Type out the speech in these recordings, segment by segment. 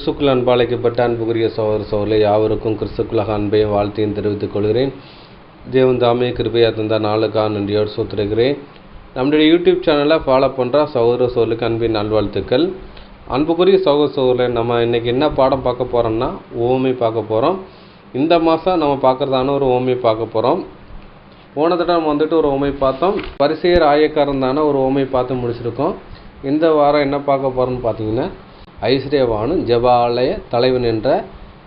கிறிஸ்துக்குள் அன்பாளைக்கப்பட்ட அன்புக்குரிய சகோதர சகோதரர்களே, யாவருக்கும் கிறிஸ்துக்குள்ளாக அன்பையும் வாழ்த்தையும் தெரிவித்துக் கொள்கிறேன். தேவன் தாமே கிருபையா தந்த நாளுக்காக நன்றியோடு சூத்திருக்கிறேன். நம்மளுடைய யூடியூப் சேனலை ஃபாலோ பண்ணுற சகோதர சகோதரர்களுக்கு அன்பின் நல்வாழ்த்துக்கள். அன்புக்குரிய சகோதர சகோதரர்களே, நம்ம இன்றைக்கி என்ன பாடம் பார்க்க போகிறோம்னா ஓமை பார்க்க போகிறோம். இந்த மாதம் நம்ம பார்க்குறதான ஒரு ஓமை பார்க்க போகிறோம். போன தடவை நம்ம ஒரு ஓமை பார்த்தோம். பரிசேயர் ஆயக்காரன் தானே ஒரு ஓமை பார்த்து முடிச்சிருக்கோம். இந்த வாரம் என்ன பார்க்க போகிறோம்னு பார்த்தீங்கன்னா, ஐஸ்வர்யவானும் ஜெபாலய தலைவன் என்ற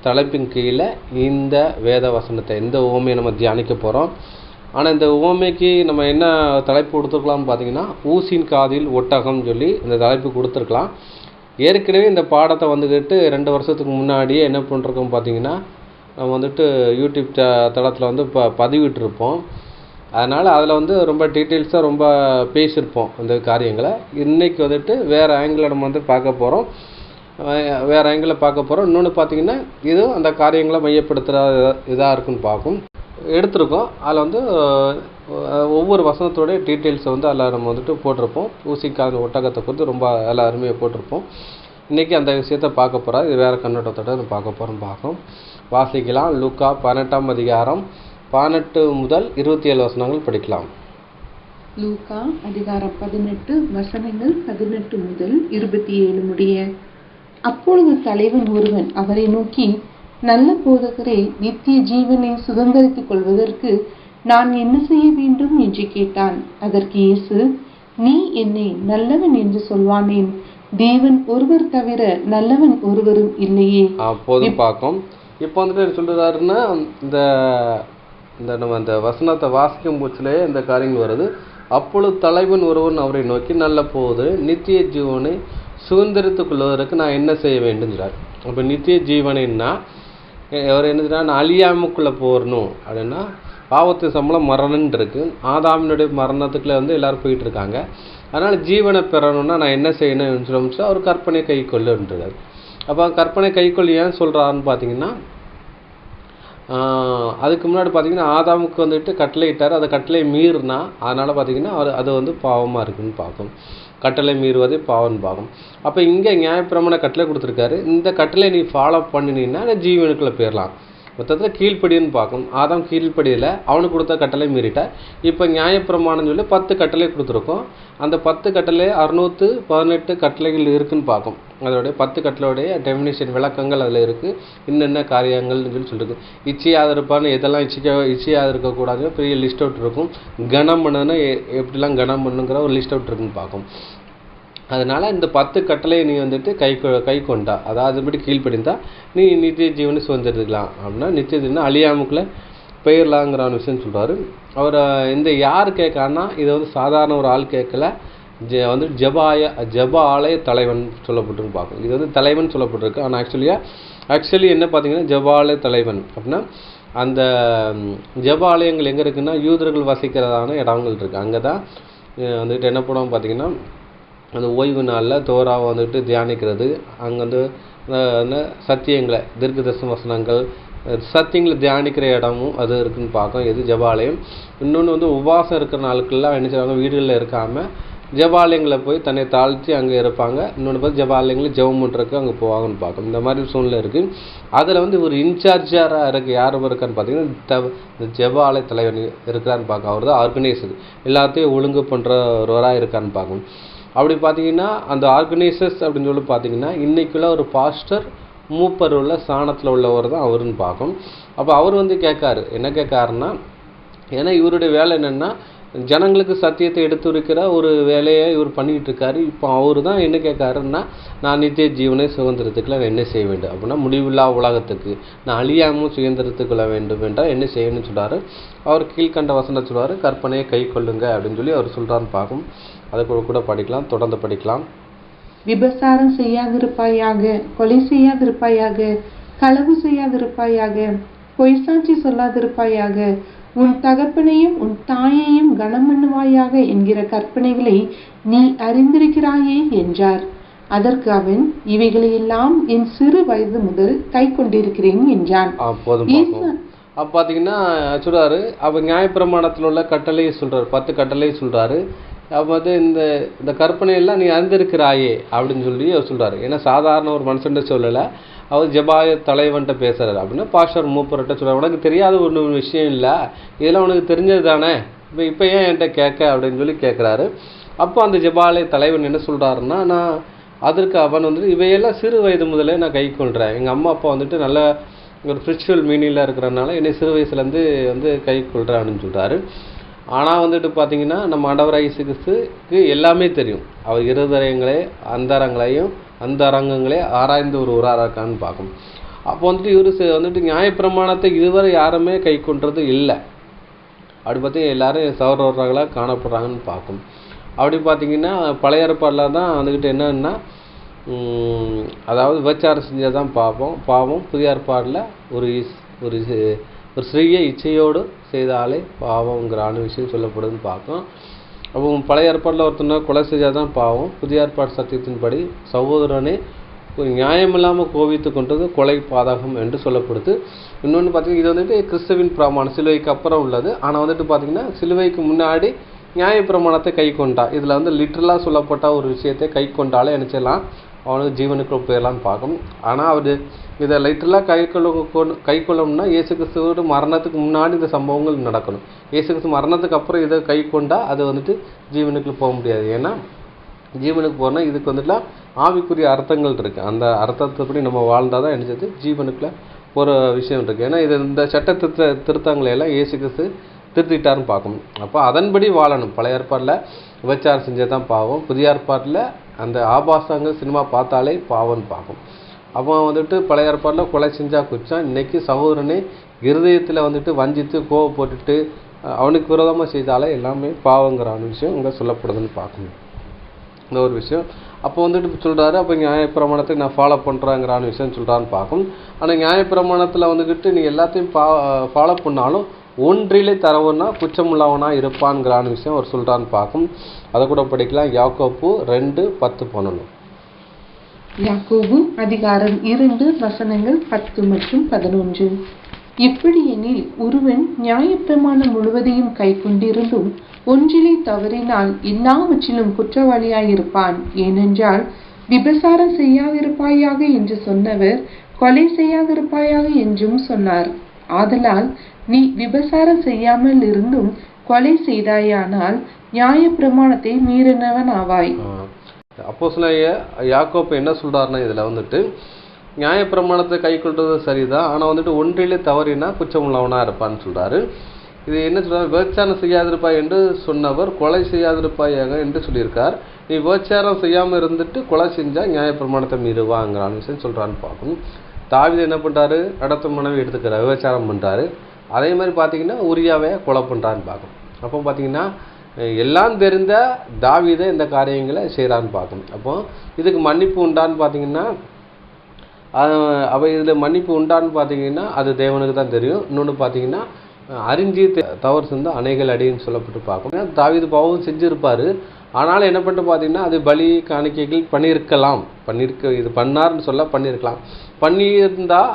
தலைப்பின் கீழே இந்த வேத வசனத்தை இந்த ஓமையை நம்ம தியானிக்க போகிறோம். ஆனால் இந்த ஓமைக்கு நம்ம என்ன தலைப்பு கொடுத்துருக்கலாம்னு பார்த்தீங்கன்னா, ஊசின் காதில் ஒட்டகம்னு சொல்லி இந்த தலைப்பு கொடுத்துருக்கலாம். ஏற்கனவே இந்த பாடத்தை 2 வருஷத்துக்கு முன்னாடியே என்ன பண்ணிருக்கோம் பார்த்தீங்கன்னா, நம்ம யூடியூப் தளத்தில் பதிவிட்டிருப்போம். அதனால் அதில் ரொம்ப டீட்டெயில்ஸாக ரொம்ப பேசியிருப்போம் இந்த காரியங்களை. இன்றைக்கி வேறு ஆங்கிளில் நம்ம பார்க்க போகிறோம். இன்னொன்று பார்த்தீங்கன்னா, இது அந்த காரியங்களை மையப்படுத்துகிற இதாக இருக்குன்னு எடுத்திருக்கோம். அதில் ஒவ்வொரு வசனத்தோடைய டீட்டெயில்ஸை அதில் நம்ம போட்டிருப்போம். ஊசிக்கான ஒட்டகத்தை குறித்து ரொம்ப எல்லாம் அருமையாக போட்டிருப்போம். இன்றைக்கி அந்த விஷயத்தை பார்க்க போகிறோம். இது வேறு கண்ணோட்டத்தோடு பார்க்க போகிறோம். வாசிக்கலாம். லூக்கா 18ஆம் அதிகாரம் 18 முதல் 27 வசனங்கள் படிக்கலாம். லூக்கா அதிகாரம் 18 வசனங்கள் 18 முதல் 27 முடிய. அப்பொழுது தலைவன் ஒருவன் அவரை நோக்கி, நல்ல போதகரே, நித்திய ஜீவனை சுதந்தரித்துக் கொள்வதற்கு நான் என்ன செய்ய வேண்டும் என்று கேட்டான். அதற்கு இயேசு, நீ என்னை நல்லவன் என்று சொல்வானேன்? தேவன் ஒருவர் தவிர நல்லவன் ஒருவரும் இல்லையே. போதும் பார்க்கும். இப்போ சொல்றாருன்னா, இந்த நம்ம இந்த வசனத்தை வாசிக்கும் போச்சிலேயே இந்த காரியங்கள் வருது. அப்பொழுது தலைவன் ஒருவன் அவரை நோக்கி, நல்ல போது நித்திய ஜீவனை சுதந்திரத்துக் கொள்வதற்கு நான் என்ன செய்ய வேண்டும் சொல்றார். அப்போ நித்திய ஜீவனைன்னா அவர் என்ன சொல்றாரு, நான் அழியாமுக்குள்ளே போகணும் அப்படின்னா, பாவத்து சம்பளம் மரணம்னு இருக்கு. ஆதாமினுடைய மரணத்துக்குள்ளே எல்லாரும் போயிட்டு இருக்காங்க. அதனால் ஜீவனை பெறணும்னா நான் என்ன செய்யணும்னு சொல்லிட்டு அவர் கற்பனை கை கொள்ளுன்றார். அப்போ கற்பனை கை கொள்ளு ஏன் சொல்கிறாருன்னு பார்த்தீங்கன்னா, அதுக்கு முன்னாடி பார்த்தீங்கன்னா ஆதாமுக்கு கட்டளை இட்டார். அதை கட்டளை மீறினா அதனால் பார்த்தீங்கன்னா அது பாவமாக இருக்குதுன்னு பார்க்கும். கட்டளை மீறுவதே பாவம்னு பார்க்கும். அப்போ இங்கே நியாயப்பிரமாண கட்டளை கொடுத்துருக்காரு. இந்த கட்டளை நீ ஃபாலோ பண்ணினீங்கன்னா ஜீவனுக்குள்ளே போயிடலாம். மொத்தத்தில் கீழ்ப்படின்னு பார்க்கும். ஆதாம் கீழ்ப்படியில் அவனுக்கு கொடுத்த கட்டளை மீறிட்டார். இப்போ நியாயப்பிரமாணம் சொல்லி 10 கட்டளை கொடுத்துருக்கோம். அந்த 10 கட்டளை 618 கட்டளைகள் இருக்குதுன்னு பார்க்கும். அதோடைய 10 கட்டளையோடைய டெஃபினேஷன் விளக்கங்கள் அதில் இருக்குது. இன்னென்ன காரியங்கள்னு சொல்லியிருக்கு. இச்சையாக இருப்பான்னு எதெல்லாம் இச்சையாக இருக்கக்கூடாது பெரிய லிஸ்ட் அவுட் இருக்கும். கனம் பண்ணுன்னா எப்படிலாம் கனம் பண்ணுங்கிற ஒரு லிஸ்ட் அவுட் இருக்குன்னு பார்க்கும். அதனால் இந்த 10 கட்டளையை நீ கை கொண்டா, அதாவது அதுபடி கீழ்ப்படிந்தா நீ நித்திய ஜீவனை சுதந்திரிக்கலாம். அப்படின்னா நித்திய ஜீவனை அழியாமுக்குள்ளே பெயர்லாங்கிற விஷயம் சொல்கிறாரு. அவர் இந்த யார் கேட்கான்னா, இதை சாதாரண ஒரு ஆள் கேட்கல. ஜெப ஆலய தலைவன் சொல்லப்பட்டுன்னு பார்க்கும். இது தலைவன் சொல்லப்பட்டிருக்கு. ஆனால் ஆக்சுவலி என்ன பார்த்தீங்கன்னா, ஜெபாலய தலைவன் அப்படின்னா அந்த ஜெப ஆலயங்கள் எங்கே இருக்குன்னா, யூதர்கள் வசிக்கிறதான இடங்கள் இருக்குது. அங்கே தான் என்ன பண்ணுவோம் பார்த்தீங்கன்னா, அந்த ஓய்வு நாளில் தோராவை தியானிக்கிறது. அங்கே சத்தியங்களை தீர்க்க தரிசன வசனங்கள் சத்தியங்களை தியானிக்கிற இடமும் அது இருக்குதுன்னு பார்க்கும். இது ஜெபாலயம். இன்னொன்று உபவாசம் இருக்கிற நாளுக்கெல்லாம் என்ன செய்வாங்க, வீடுகளில் இருக்காமல் ஜெபாலயங்களை போய் தன்னை தாழ்த்தி அங்கே இருப்பாங்க. இன்னொன்று பார்த்து ஜெபாலயங்களில் ஜெபம் பண்ணுறதுக்கு அங்கே போவாங்கன்னு பார்க்கும். இந்த மாதிரி சூழ்நிலை இருக்குது. அதில் ஒரு இன்சார்ஜாக இருக்குது. யார் இருக்கான்னு பார்த்தீங்கன்னா, இந்த ஜெபாலய தலைவன் இருக்கிறான்னு பார்க்க. அவர் தான் ஆர்கனைசர், எல்லாத்தையும் ஒழுங்கு பண்ணுறவராக இருக்கான்னு பார்க்கும். அப்படி பார்த்தீங்கன்னா அந்த ஆர்கனைசர்ஸ் அப்படின்னு சொல்லி பார்த்தீங்கன்னா, இன்றைக்குள்ள ஒரு பாஸ்டர் மூப்பர் உள்ள ஸ்தானத்தில் உள்ளவர் தான் அவருன்னு பார்க்கும். அப்போ அவர் கேட்காரு, என்ன கேட்காருன்னா, ஏன்னா இவருடைய வேலை என்னென்னா ஜனங்களுக்கு சத்தியத்தை எடுத்துரைக்கிற ஒரு வேலையை இவர் பண்ணிக்கிட்டு இருக்காரு. இப்போ அவர் தான் என்ன கேட்காருன்னா, நான் நித்திய ஜீவனை சுதந்திரத்துக்குள்ள என்ன செய்ய வேண்டும் அப்படின்னா, முடிவில்லா உலகத்துக்கு நான் அழியாமல் சுதந்திரத்துக்குள்ள வேண்டும் என்றால் என்ன செய்யணும்னு சொல்கிறாரு. அவர் கீழ்கண்ட வசனம் சொல்கிறார், கற்பனையை கை கொள்ளுங்க அப்படின்னு சொல்லி அவர் சொல்கிறான்னு பார்க்கும். அதை கூட படிக்கலாம், தொடர்ந்து படிக்கலாம். விபசாரம் செய்யாதிருப்பாயாக, கொலை செய்யாதிருப்பாயாக, களவு செய்யாதிருப்பாயாக, பொய் சாட்சி சொல்லாதிருப்பாயாக, உன் தகப்பனையும் உன் தாயையும் கனம் பண்ணுவாயாக என்கிற கற்பனைகளை நீ அறிந்திருக்கிறாயே என்றார். அதற்கு அவன், இவைகளையெல்லாம் என் சிறு வயது முதல் கை கொண்டிருக்கிறேன் என்றான். பார்த்தீங்கன்னா சொல்கிறாரு, அப்போ நியாயப்பிரமாணத்தில் உள்ள கட்டளையை சொல்கிறார், 10 கட்டளையை சொல்கிறாரு. அப்போ வந்து இந்த இந்த கற்பனையெல்லாம் நீ அறிந்திருக்கிறாயே அப்படின்னு சொல்லி அவர் சொல்கிறாரு. ஏன்னா சாதாரண ஒரு மனுஷன்ட்ட சொல்லலை, அவர் ஜெபாய தலைவன்ட்ட பேசுகிறாரு. அப்படின்னா பாஸ்டர் மூப்பர்கிட்ட சொல்கிறார், உனக்கு தெரியாத ஒரு விஷயம் இல்லை, இதெல்லாம் உனக்கு தெரிஞ்சது தானே, இப்போ ஏன் என்கிட்ட கேட்க அப்படின்னு சொல்லி கேட்குறாரு. அப்போ அந்த ஜெபாலய தலைவன் என்ன சொல்கிறாருன்னா, நான் அதற்கு அவன் வந்துட்டு இவையெல்லாம் சிறு வயது முதலே நான் கை கொள்கிறேன். எங்கள் அம்மா அப்பா வந்துட்டு நல்ல ஒரு ஸ்பிரிச்சுவல் மீனிங்கில் இருக்கிறனால என்னை சிறு வயசுலேருந்து வந்து கை கொள்கிறேன் அப்படின்னு சொல்கிறாரு. ஆனால் வந்துட்டு பார்த்தீங்கன்னா நம்ம ஆண்டவராகிய இயேசு கிறிஸ்துவுக்கு எல்லாமே தெரியும். அவர் இருதயங்களே அந்தரங்கங்களே ஆராய்ந்து ஒரு இருக்கான்னு பார்க்கணும். அப்போ வந்துட்டு இவர் வந்துட்டு நியாயப்பிரமாணத்தை இதுவரை யாருமே கை கொண்டது இல்லை. அப்படி பார்த்தீங்கன்னா எல்லாரும் சகோதரர்களாக காணப்படுறாங்கன்னு பார்க்கும். அப்படி பார்த்தீங்கன்னா பழைய ஏற்பாடில் தான் வந்துக்கிட்டு என்னன்னா அதாவது விபச்சாரம் செஞ்சால் தான் பாவம். புதிய ஏற்பாடில் ஒரு ஸ்ரீயை இச்சையோடு செய்தாலே பாவங்கிற விஷயம் சொல்லப்படுதுன்னு பார்க்கும். அப்போ பழைய ஏற்பாடில் ஒருத்தனை கொலை செஞ்சால் தான் பாவம். புதிய ஏற்பாடு சத்தியத்தின்படி சகோதரனே நியாயமில்லாமல் கோபித்து கொண்டது கொலை பாதகம் என்று சொல்லப்படுது. இன்னொன்று பார்த்தீங்கன்னா இது வந்துட்டு கிறிஸ்துவின் பிரமாணம் சிலுவைக்கு அப்புறம் உள்ளது. ஆனால் வந்துட்டு பார்த்தீங்கன்னா சிலுவைக்கு முன்னாடி நியாயப்பிரமாணத்தை கை கொண்டா, இதில் வந்து லிட்ரலாக சொல்லப்பட்ட ஒரு விஷயத்தை கை கொண்டாலே நினச்சிடலாம் அவனுக்கு ஜீவனுக்கு போயிடலான்னு பார்க்கும். ஆனால் அவர் இதை லிட்ரலாக கை கொள்ளணும்னா இயேசு கிறிஸ்துவோட மரணத்துக்கு முன்னாடி இந்த சம்பவங்கள் நடக்கணும். இயேசு கிறிஸ்து மரணத்துக்கு அப்புறம் இதை கை கொண்டா அது வந்துட்டு ஜீவனுக்கு போக முடியாது. ஏன்னா ஜீவனுக்கு போனால் இதுக்கு வந்துட்டுலாம் ஆவிக்குரிய அர்த்தங்கள் இருக்குது. அந்த அர்த்தத்தைப்படி நம்ம வாழ்ந்தால் தான் நினச்சது ஜீவனுக்குள்ள ஒரு விஷயம் இருக்குது. ஏன்னா இது இந்த சட்ட திருத்தங்களையெல்லாம் இயேசு கிறிஸ்து திருத்திட்டாருன்னு பார்க்கணும். அப்போ அதன்படி வாழணும். பழைய ஏற்பாடில் விபச்சாரம் செஞ்சால் தான் பாவம். புதிய ஏற்பாட்டில் அந்த ஆபாசங்கள் சினிமா பார்த்தாலே பாவம்னு பார்க்கும். அப்போ வந்துட்டு பழைய ஏற்பாடில் கொலை செஞ்சால் குற்றம். இன்றைக்கி சகோதரனே இருதயத்தில் வந்துட்டு வஞ்சித்து கோவப்பட்டுட்டு அவனுக்கு விரோதமாக செய்தாலே எல்லாமே பாவங்கிறான விஷயம் இங்கே சொல்லப்படுதுன்னு பார்க்கணும். இந்த ஒரு விஷயம் அப்போ வந்துட்டு சொல்கிறாரு, அப்போ நியாயப்பிரமாணத்தை நான் ஃபாலோ பண்ணுறேங்கிறான விஷயம் சொல்கிறான்னு பார்க்கும். ஆனால் நியாயப்பிரமாணத்தில் வந்துக்கிட்டு நீ எல்லாத்தையும் ஃபாலோ பண்ணாலும் ஒன்றிலே தரவுன்னா குற்றமுள்ளவனா இருப்பான்கிறான விஷயம் அவர் சொல்கிறான்னு பார்க்கும். அதை கூட படிக்கலாம். யாக்கோபு 2:10. யாக்கோபு அதிகாரம் 2 வசனங்கள் 10 மற்றும் 11. எப்படியெனில் ஒருவன் நியாயப்பிரமாணம் முழுவதையும் கை கொண்டிருந்தும் ஒன்றிலே தவறினால் எல்லாவற்றிலும் குற்றவாளியாயிருப்பான். ஏனென்றால் விபசாரம் செய்யாதிருப்பாயாக என்று சொன்னவர் கொலை செய்யாதிருப்பாயாக என்றும் சொன்னார். ஆதலால் நீ விபசாரம் செய்யாமல் இருந்தும் கொலை செய்தாயானால் நியாயப்பிரமாணத்தை மீறினவன் ஆவாய். அப்போஸ்தலனாகிய யாக்கோபு என்ன சொல்றாருன்னா, இதில் வந்துட்டு நியாயப்பிரமாணத்தை கை கொள்வது சரிதான், ஆனால் வந்துட்டு ஒன்றிலே தவறினா குற்றம் உள்ளவனா இருப்பான்னு சொல்றாரு. இது என்ன சொல்றாரு, விபச்சாரம் செய்யாதிருப்பாய் என்று சொன்னவர் கொலை செய்யாதிருப்பாயாக என்று சொல்லியிருக்கார். நீ விபச்சாரம் செய்யாமல் இருந்துட்டு கொலை செஞ்சால் நியாயப்பிரமாணத்தை மீறுவாங்கிறான்னு விஷயம் சொல்கிறான்னு பார்க்கணும். தாவீது என்ன பண்ணுறாரு, அடுத்த மனைவி எடுத்துக்கிறார், விபச்சாரம் பண்ணுறாரு. அதே மாதிரி பார்த்தீங்கன்னா உரியாவை கொலை பண்ணுறான்னு பார்க்கணும். அப்போ பார்த்தீங்கன்னா எல்லாம் தெரிந்த தாவீதை இந்த காரியங்களை செய்கிறான்னு பார்க்கணும். அப்போ இதுக்கு மன்னிப்பு உண்டான்னு பார்த்தீங்கன்னா அப்போ இதில் மன்னிப்பு உண்டான்னு பார்த்தீங்கன்னா அது தேவனுக்கு தான் தெரியும். இன்னொன்று பார்த்தீங்கன்னா அறிஞ்சி தவறு செஞ்சு அணைகள் அடின்னு சொல்லப்பட்டு பார்க்கணும். தாவீது பாவம் செஞ்சுருப்பார், ஆனாலும் என்ன பண்ணிட்டு பார்த்தீங்கன்னா அது பலி காணிக்கைகள் இது பண்ணார்னு சொல்ல பண்ணியிருக்கலாம். பண்ணியிருந்தால்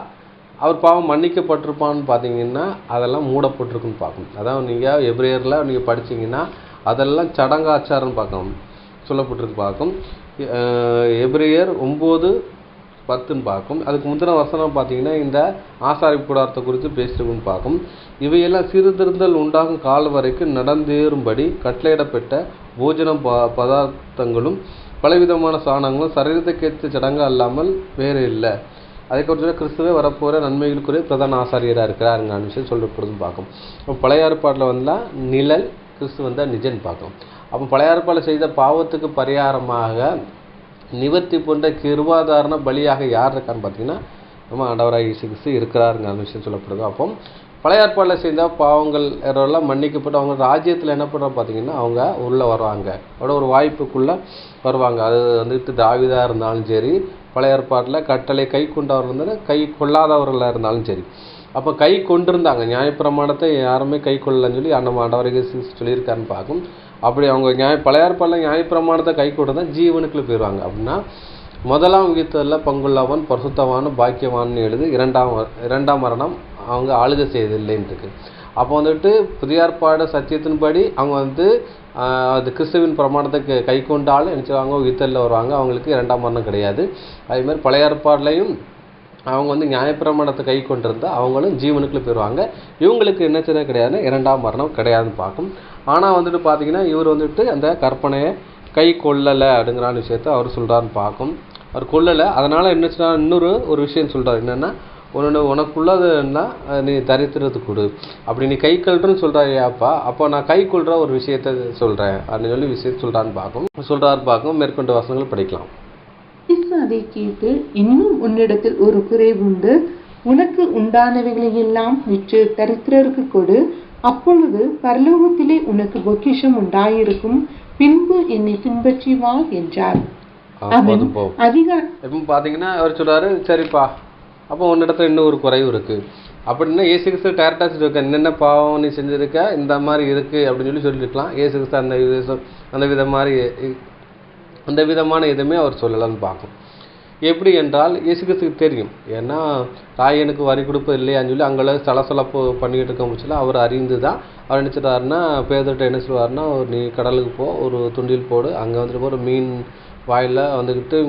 அவர் பாவம் மன்னிக்கப்பட்டிருப்பான்னு பார்த்தீங்கன்னா அதெல்லாம் மூடப்பட்டிருக்குன்னு பார்க்கணும். அதான் நீங்கள் எபிரேயரில் நீங்கள் படித்தீங்கன்னா அதெல்லாம் சடங்காச்சாரம்னு பார்க்கணும் சொல்லப்பட்டிருக்கு பார்க்கும். எபிரேயர் 9:10 பார்க்கும். அதுக்கு முந்தின வசனம் பார்த்தீங்கன்னா இந்த ஆசாரிப்பு கூடாரத்தை குறித்து பேசியிருக்குன்னு பார்க்கும். இவையெல்லாம் சீர்திருத்தல் உண்டாகும் கால வரைக்கும் நடந்தேறும்படி கட்டளையிடப்பட்ட போஜன பதார்த்தங்களும் பலவிதமான சாணங்களும் சரீரத்துக்கேற்ற சடங்கு அல்லாமல் வேறு இல்லை. அதை குறித்து கிறிஸ்துவே வரப்போகிற நன்மைகளுக்குரிய பிரதான ஆசாரியராக இருக்கிறாருங்க விஷயம் சொல்லப்படுதுன்னு பார்க்கும். அப்போ பழைய ஏற்பாட்டில் வந்தால் நிழல், கிறிஸ்து வந்தால் நிஜன்னு பார்க்கும். அப்போ பழைய ஏற்பாட்டில் செய்த பாவத்துக்கு பரிகாரமாக நிவர்த்தி போன்ற கிருபாதாரண பலியாக யார் இருக்கான்னு பார்த்தீங்கன்னா நம்ம ஆண்டவராகிய இயேசு கிறிஸ்து இருக்கிறாருங்க அந்த விஷயம் சொல்லப்படுது. அப்போ பழைய ஏற்பாட்டில் செய்த பாவங்கள் எல்லாம் மன்னிக்கப்பட்டு அவங்க ராஜ்யத்தில் என்ன பண்ணுறோம் பார்த்தீங்கன்னா அவங்க உள்ளே வருவாங்க, அவட ஒரு வாய்ப்புக்குள்ளே வருவாங்க. அது வந்துட்டு தாவீதாக இருந்தாலும் சரி, பழைய ஏற்பாட்டில் கட்டளை கை கொண்டவர் இருந்தாலும் கை கொள்ளாதவர்களாக இருந்தாலும் சரி. அப்போ கை கொண்டிருந்தாங்க, நியாயப்பிரமாணத்தை யாருமே கை கொள்ளலன்னு சொல்லி நம்ம ஆண்டவராகிய சொல்லியிருக்காருன்னு பார்க்கும். அப்படி அவங்க பழைய ஏற்பாட்டில் நியாயப்பிரமாணத்தை கை கொண்டு தான் ஜீவனுக்குள்ளே போயிடுவாங்க. அப்படின்னா முதலாம் உயிர்த்தலில் பங்குள்ளவன் பரிசுத்தவான் பாக்கியவான்னு எழுது, இரண்டாம் மரணம் அவங்க ஆளுகை செய்யதில்லைன்னு இருக்கு. அப்போ வந்துட்டு புதிய ஏற்பாடு சத்தியத்தின்படி அவங்க வந்து அது கிறிஸ்துவின் பிரமாணத்தை கை கொண்டாலும் என்ன செய்வாங்க, உயிர்த்தெழுதல் வருவாங்க. அவங்களுக்கு 2ஆம் மரணம் கிடையாது. அதேமாதிரி பழைய ஏற்பாடுலையும் அவங்க வந்து நியாயப்பிரமாணத்தை கை கொண்டிருந்தால் அவங்களும் ஜீவனுக்குள்ளே போயிடுவாங்க. இவங்களுக்கு என்ன செய்ய கிடையாதுன்னா 2ஆம் மரணம் கிடையாதுன்னு பார்க்கும். ஆனால் வந்துட்டு பார்த்தீங்கன்னா இவர் வந்துட்டு அந்த கற்பனையை கை கொள்ளலை அப்படிங்கிற விஷயத்த அவர் சொல்கிறாருன்னு பார்க்கும். அவர் கொள்ளலை, அதனால் என்ன சொன்னா ஒரு விஷயம் சொல்கிறார். என்னென்னா, உனக்குள்ளதுன்னா நீ தரித்திரத்துக்கு கொடு. அப்படி நீ கை கொள்றன்னு சொல்கிறாயாப்பா, அப்போ நான் கை கொள்கிற ஒரு விஷயத்த சொல்கிறேன் அப்படின்னு சொல்லி விஷயத்த சொல்கிறாரு பார்க்கும். மேற்கொண்ட வசனங்கள் படிக்கலாம். அதை கேட்டு, இன்னும் உன்னிடத்தில் ஒரு குறைவு உண்டு. உனக்கு உண்டானவைகளையெல்லாம் விற்று தரித்திரருக்கு கொடு. அப்பொழுது பரலோகத்திலே உனக்கு பொக்கிஷம் உண்டாயிருக்கும். பின்பு என்னை பின்பற்றி வா என்றார். பாத்தீங்கன்னா அவர் சொல்றாரு, சரிப்பா, அப்போ உன்னிடத்துல இன்னும் ஒரு குறைவு இருக்கு அப்படின்னா இயேசு கிறிஸ்து டைரக்டா சொல்லியிருக்க, என்னென்ன பாவம் நீ செஞ்சிருக்க, இந்த மாதிரி இருக்கு அப்படின்னு சொல்லியிருக்கலாம். இயேசு கிறிஸ்து அந்த விதமான எதுவுமே அவர் சொல்லலாம்னு பார்க்கும். எப்படி என்றால் இயேசு கிறிஸ்துக்கு தெரியும். ஏன்னா தாய் எனக்கு வரி கொடுப்பது இல்லையான்னு சொல்லி அங்கெல்லாம் சலசலப்பு பண்ணிக்கிட்டு இருக்க முடிச்சல அவர் அறிந்து தான் அவர் என்ன சொல்கிறாருன்னா, பேதர்கிட்ட என்ன சொல்லுவாருன்னா, நீ கடலுக்கு போ, ஒரு துண்டில் போடு, அங்கே வந்துட்டு ஒரு மீன் வாயில் வந்துக்கிட்டு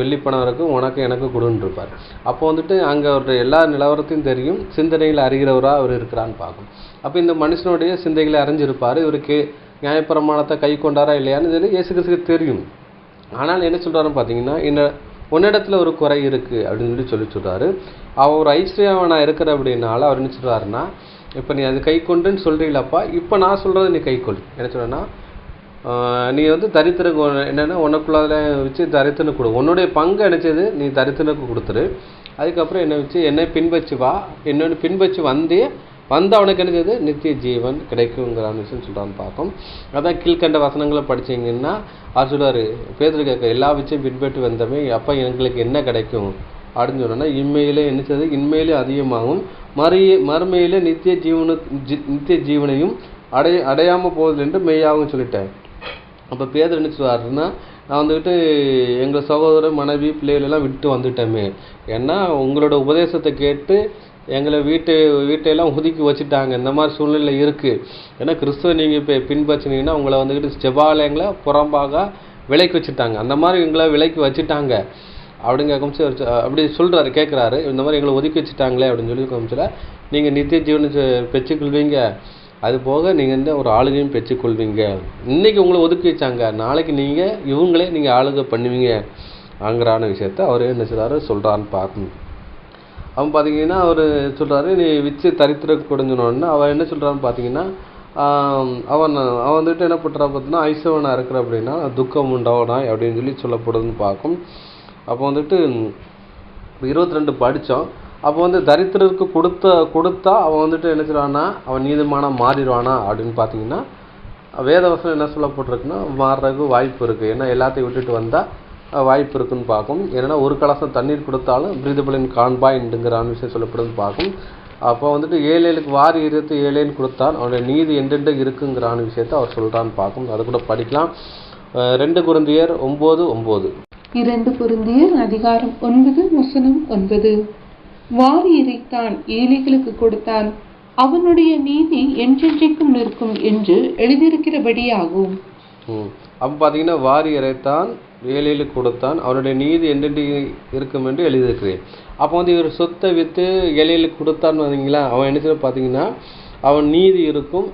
வெள்ளிப்பணம் இருக்கும், உனக்கு எனக்கு கொடுன்னு இருப்பார். அப்போ வந்துட்டு அங்கே அவருடைய எல்லா நிலவரத்தையும் தெரியும், சிந்தனையில் அறிகிறவராக அவர் இருக்கிறான்னு பார்க்கும். அப்போ இந்த மனுஷனுடைய சிந்தைகளை அறிஞ்சிருப்பார். இவருக்கு நியாயப்பிரமாணத்தை கை கொண்டாரா இல்லையான்னு சொல்லி இயேசு கிறிஸ்துக்கு தெரியும். ஆனால் என்ன சொல்கிறாருன்னு பார்த்தீங்கன்னா, உன்னிடத்துல ஒரு குறை இருக்குது அப்படின்னு சொல்லி சொல்கிறாரு. அவர் ஒரு ஐஸ்வர்யவனாக இருக்கிற அப்படின்னால அவர் என்ன சொல்கிறாருன்னா, இப்போ நீ அது கை கொண்டுன்னு சொல்கிறீங்களப்பா, இப்போ நான் சொல்கிறத நீ கை கொள். என்ன சொல்கிறேன்னா, நீ வந்து தரித்திரக்கு என்னென்னா உனக்குள்ள வச்சு தரித்திரனுக்கு கொடு, உன்னுடைய பங்கு நினச்சது நீ தரித்திரனுக்கு கொடுத்துரு. அதுக்கப்புறம் என்னை வச்சு என்னை பின்பற்றி வா, என்னென்னு பின்பற்றி வந்தால் அவனுக்கு என்னது நித்திய ஜீவன் கிடைக்குங்கிற விஷயம் சொல்கிறான்னு பார்க்கும். அதான் கீழ்கண்ட வசனங்களை படித்தீங்கன்னா அவர் சொல்லுவார், பேதுரு கேட்க, எல்லா விஷயம் பின்பற்றி வந்தமே அப்போ எங்களுக்கு என்ன கிடைக்கும் அப்படின்னு சொன்னோன்னா, இன்மையிலே என்னது இன்மையிலே அதிகமாகும், மறுமையிலே நித்திய ஜீவனையும் அடையாமல் போகுது என்று மெய்யாகவும் சொல்லிட்டேன். அப்போ பேதுரு என்ன சொல்லுவாருன்னா, நான் வந்துக்கிட்டு எங்கள் சகோதரர் மனைவி பிள்ளைகளெல்லாம் விட்டு வந்துட்டோமே, ஏன்னா உங்களோட உபதேசத்தை கேட்டு எங்களை வீட்டையெல்லாம் ஒதுக்கி வச்சுட்டாங்க. இந்த மாதிரி சூழ்நிலை இருக்குது. ஏன்னா கிறிஸ்துவ நீங்கள் இப்போ பின்பற்றினீங்கன்னா உங்களை வந்துக்கிட்டு செவ்வாலயங்களை புறம்பாக விலைக்கு வச்சுட்டாங்க, அந்த மாதிரி எங்களை விலைக்கு வச்சுட்டாங்க அப்படின்னு கேட்கும்போது அப்படி சொல்கிறாரு, கேட்குறாரு, இந்த மாதிரி எங்களை ஒதுக்கி வச்சுட்டாங்களே அப்படின்னு சொல்லி காமிச்சல, நீங்கள் நித்திய ஜீவனை பெற்றுக்கொள்வீங்க, அது போக நீங்கள் இந்த ஒரு ஆளுகையும் பெற்றுக்கொள்வீங்க. இன்றைக்கி உங்களை ஒதுக்கி வச்சாங்க, நாளைக்கு இவங்களே நீங்கள் ஆளுகை பண்ணுவீங்க அங்கிறான விஷயத்த அவர் என்ன சொல்கிறாருன்னு பார்க்கணும். அவன் பார்த்தீங்கன்னா அவர் சொல்கிறாரு, நீ விச்சு தரித்திரக்கு கொடுஞ்சனோன்னு அவன் என்ன சொல்கிறான்னு பார்த்தீங்கன்னா, அவன் வந்துட்டு என்ன பண்ணுறான் பார்த்தீங்கன்னா, ஐசவனாக இருக்கிற அப்படின்னா துக்கம் உண்டாவனா அப்படின்னு சொல்லி சொல்லப்படுதுன்னு பார்க்கும். அப்போ வந்துட்டு 22 படித்தோம். அப்போ வந்து தரித்திரருக்கு கொடுத்தா அவன் வந்துட்டு என்ன சொல்கிறான்னா, அவன் நீதிமானா மாறிடுவானா அப்படின்னு பார்த்தீங்கன்னா, வேதவசனம் என்ன சொல்லப்பட்டிருக்குன்னா, மாறுறதுக்கு வாய்ப்பு இருக்குது. ஏன்னா எல்லாத்தையும் விட்டுட்டு வந்தால் வாய்ப்பு இருக்குன்னு பார்க்கும். ஏன்னா ஒரு கலசம் தண்ணீர் கொடுத்தாலும் பிரீதபலின் காண்பாய்ங்கிற விஷயம் சொல்லப்படுதுன்னு பார்க்கும். அப்போ வந்துட்டு 7 வாரி 27 கொடுத்தான், அவனுடைய நீதி என்றென்று இருக்குங்கிற விஷயத்தை அவர் சொல்கிறான்னு பார்க்கும். அது கூட படிக்கலாம். 2 கொரிந்தியர் 9:9. 2 கொரிந்தியர் அதிகாரம் 9:9. வாரி இறைத்தான், ஏழைகளுக்கு கொடுத்தான், அவனுடைய நீதி என்றென்றைக்கும் நிற்கும் என்று எழுதியிருக்கிறபடியாகும். அப்போ பார்த்தீங்கன்னா, வாரி இறைத்தான், ஏழைகளுக்கு கொடுத்தான், அவனுடைய நீதி என்றென்று இருக்கும் என்று எழுதியிருக்கிறேன். அப்போ வந்து இவர் சொத்தை விற்று ஏழைகளுக்கு கொடுத்தான்னு வந்தீங்களா, அவன் என்ன செய்ய பார்த்தீங்கன்னா, அவன் நீதி இருக்கும்,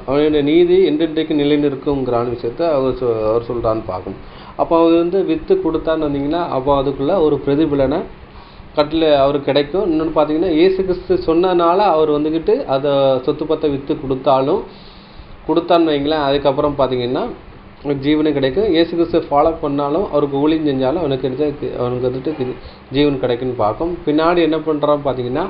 அவனுடைய நீதி என்றென்றைக்கு நிலைநிற்குங்கிறான விஷயத்த அவர் சொல்கிறான்னு பார்க்கும். அப்போ அவர் வந்து விற்று கொடுத்தான்னு வந்தீங்கன்னா, அப்போ அதுக்குள்ளே ஒரு பிரதிபலனை கட்டில் அவருக்கு கிடைக்கும். இன்னொன்று பார்த்தீங்கன்னா, இயேசு கிறிஸ்து சொன்னனால அவர் வந்துக்கிட்டு அதை சொத்து பத்தை விற்று கொடுத்தான்னு வைங்களேன், அதுக்கப்புறம் பார்த்தீங்கன்னா ஜீவனும் கிடைக்கும். இயேசு கிறிஸ்து ஃபாலோ பண்ணாலும் அவருக்கு ஊழியம் செஞ்சாலும் அவனுக்கு வந்துட்டு ஜீவன் கிடைக்குன்னு பார்க்கும். பின்னாடி என்ன பண்ணுறான்னு பார்த்தீங்கன்னா,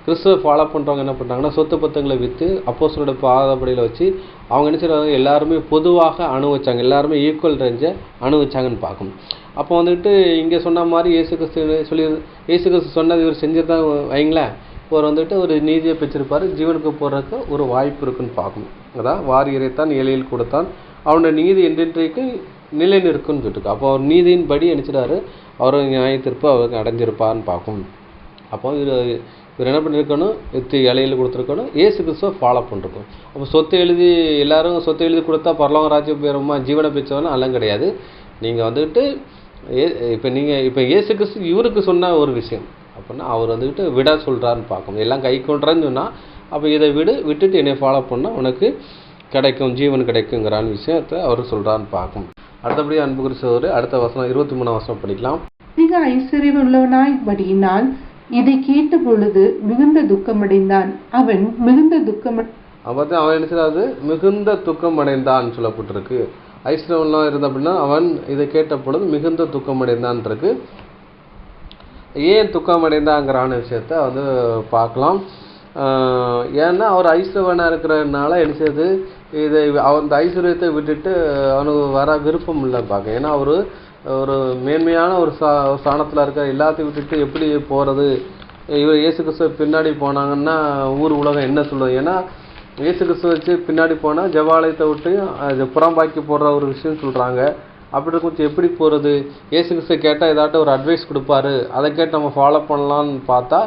கிறிஸ்துவை ஃபாலோ பண்ணுறவங்க என்ன பண்ணுறாங்கன்னா, சொத்து பத்தங்களை விற்று அப்போஸ்தலரோட பாதப்படியில் வச்சு அவங்க என்ன செய்கிறாங்க, எல்லாருமே பொதுவாக அனுபவிச்சாங்க, எல்லாருமே ஈக்குவல் ரேஞ்சை அனுபவிச்சாங்கன்னு பார்க்கும். அப்போ வந்துட்டு இங்கே சொன்ன மாதிரி இயேசு கிறிஸ்து சொன்னது இவர் செஞ்சுதான் வைங்களேன், இவர் வந்துட்டு ஒரு நீதியை பெற்றிருப்பார், ஜீவனுக்கு போகிறதுக்கு ஒரு வாய்ப்பு இருக்குன்னு பார்க்கணும். அதான் வாரி இறைத்தான், ஏழையில் கொடுத்தான், அவனோட நீதி என்றென்றைக்கு நிலை நிற்குன்னு சொல்லிட்டு. அப்போ அவர் நீதியின் படி நினச்சிட்டாரு, அவர் நியாயத்திற்பு அவருக்கு அடைஞ்சிருப்பார்னு பார்க்கும். அப்போ இவர் என்ன பண்ணியிருக்கணும், வித்து இலையில் கொடுத்துருக்கணும், இயேசு கிறிஸ்துவை ஃபாலோ பண்ணிருக்கணும். அப்போ எல்லாரும் சொத்தை எழுதி கொடுத்தா பரலோக ராஜ்யம் போயிடுமா, ஜீவனை பெற்றவனா அதெல்லாம் கிடையாது. நீங்கள் வந்துட்டு இப்போ இயேசு கிறிஸ்து இவருக்கு சொன்ன ஒரு விஷயம் அப்படின்னா அவர் வந்துட்டு விட சொல்கிறான்னு பார்க்கணும். எல்லாம் கை கொண்டுறான்னு சொன்னால் அப்போ இதை விட்டுட்டு என்னை ஃபாலோ பண்ணால் உனக்கு கிடைக்கும், ஜீவன் கிடைக்குங்கிறான்னு விஷயத்தை அவர் சொல்கிறான்னு பார்க்கணும். அடுத்தபடி அன்புக்குரிய சகோதரரே, அடுத்த வசனம் 23 வசனம் படிக்கலாம். அதிக ஐஸ்வர்யம் உள்ளவனாய்படியினால் இதை கேட்ட பொழுது மிகுந்த துக்கமடைந்தான். அவன் மிகுந்த துக்கம் அவன் என்ன செய்யாது, மிகுந்த துக்கம் அடைந்தான் சொல்லப்பட்டிருக்கு. ஐஸ்வர்யம் இருந்த அப்படின்னா அவன் இதை கேட்ட பொழுது மிகுந்த துக்கம் அடைந்தான் இருக்கு. ஏன் துக்கம் அடைந்தாங்கிறான விஷயத்த வந்து பார்க்கலாம். ஏன்னா அவர் ஐஸ்வர்யனாக இருக்கிறதுனால என்ன செய்யுது, இதை அந்த ஐஸ்வர்யத்தை விட்டுட்டு அவனுக்கு வர விருப்பம் இல்லை பார்க்க. ஏன்னா அவர் ஒரு மேன்மையான ஒரு ஸ்தானத்தில் இருக்க எல்லாத்தையும் விட்டுட்டு எப்படி போகிறது, இவர் இயேசு கிறிஸ்துவ பின்னாடி போனாங்கன்னா ஊர் உலகம் என்ன சொல்லுவது. ஏன்னா இயேசு கிறிஸ்துவ வச்சு பின்னாடி போனால் ஜெபாலயத்தை விட்டு புறம்பாக்கி போடுற ஒரு விஷயம் சொல்கிறாங்க. அப்படி கொஞ்சம் எப்படி போகிறது, இயேசு கிறிஸ்துவ கேட்டால் ஏதாட்டும் ஒரு அட்வைஸ் கொடுப்பாரு, அதை கேட்டு நம்ம ஃபாலோ பண்ணலான்னு பார்த்தா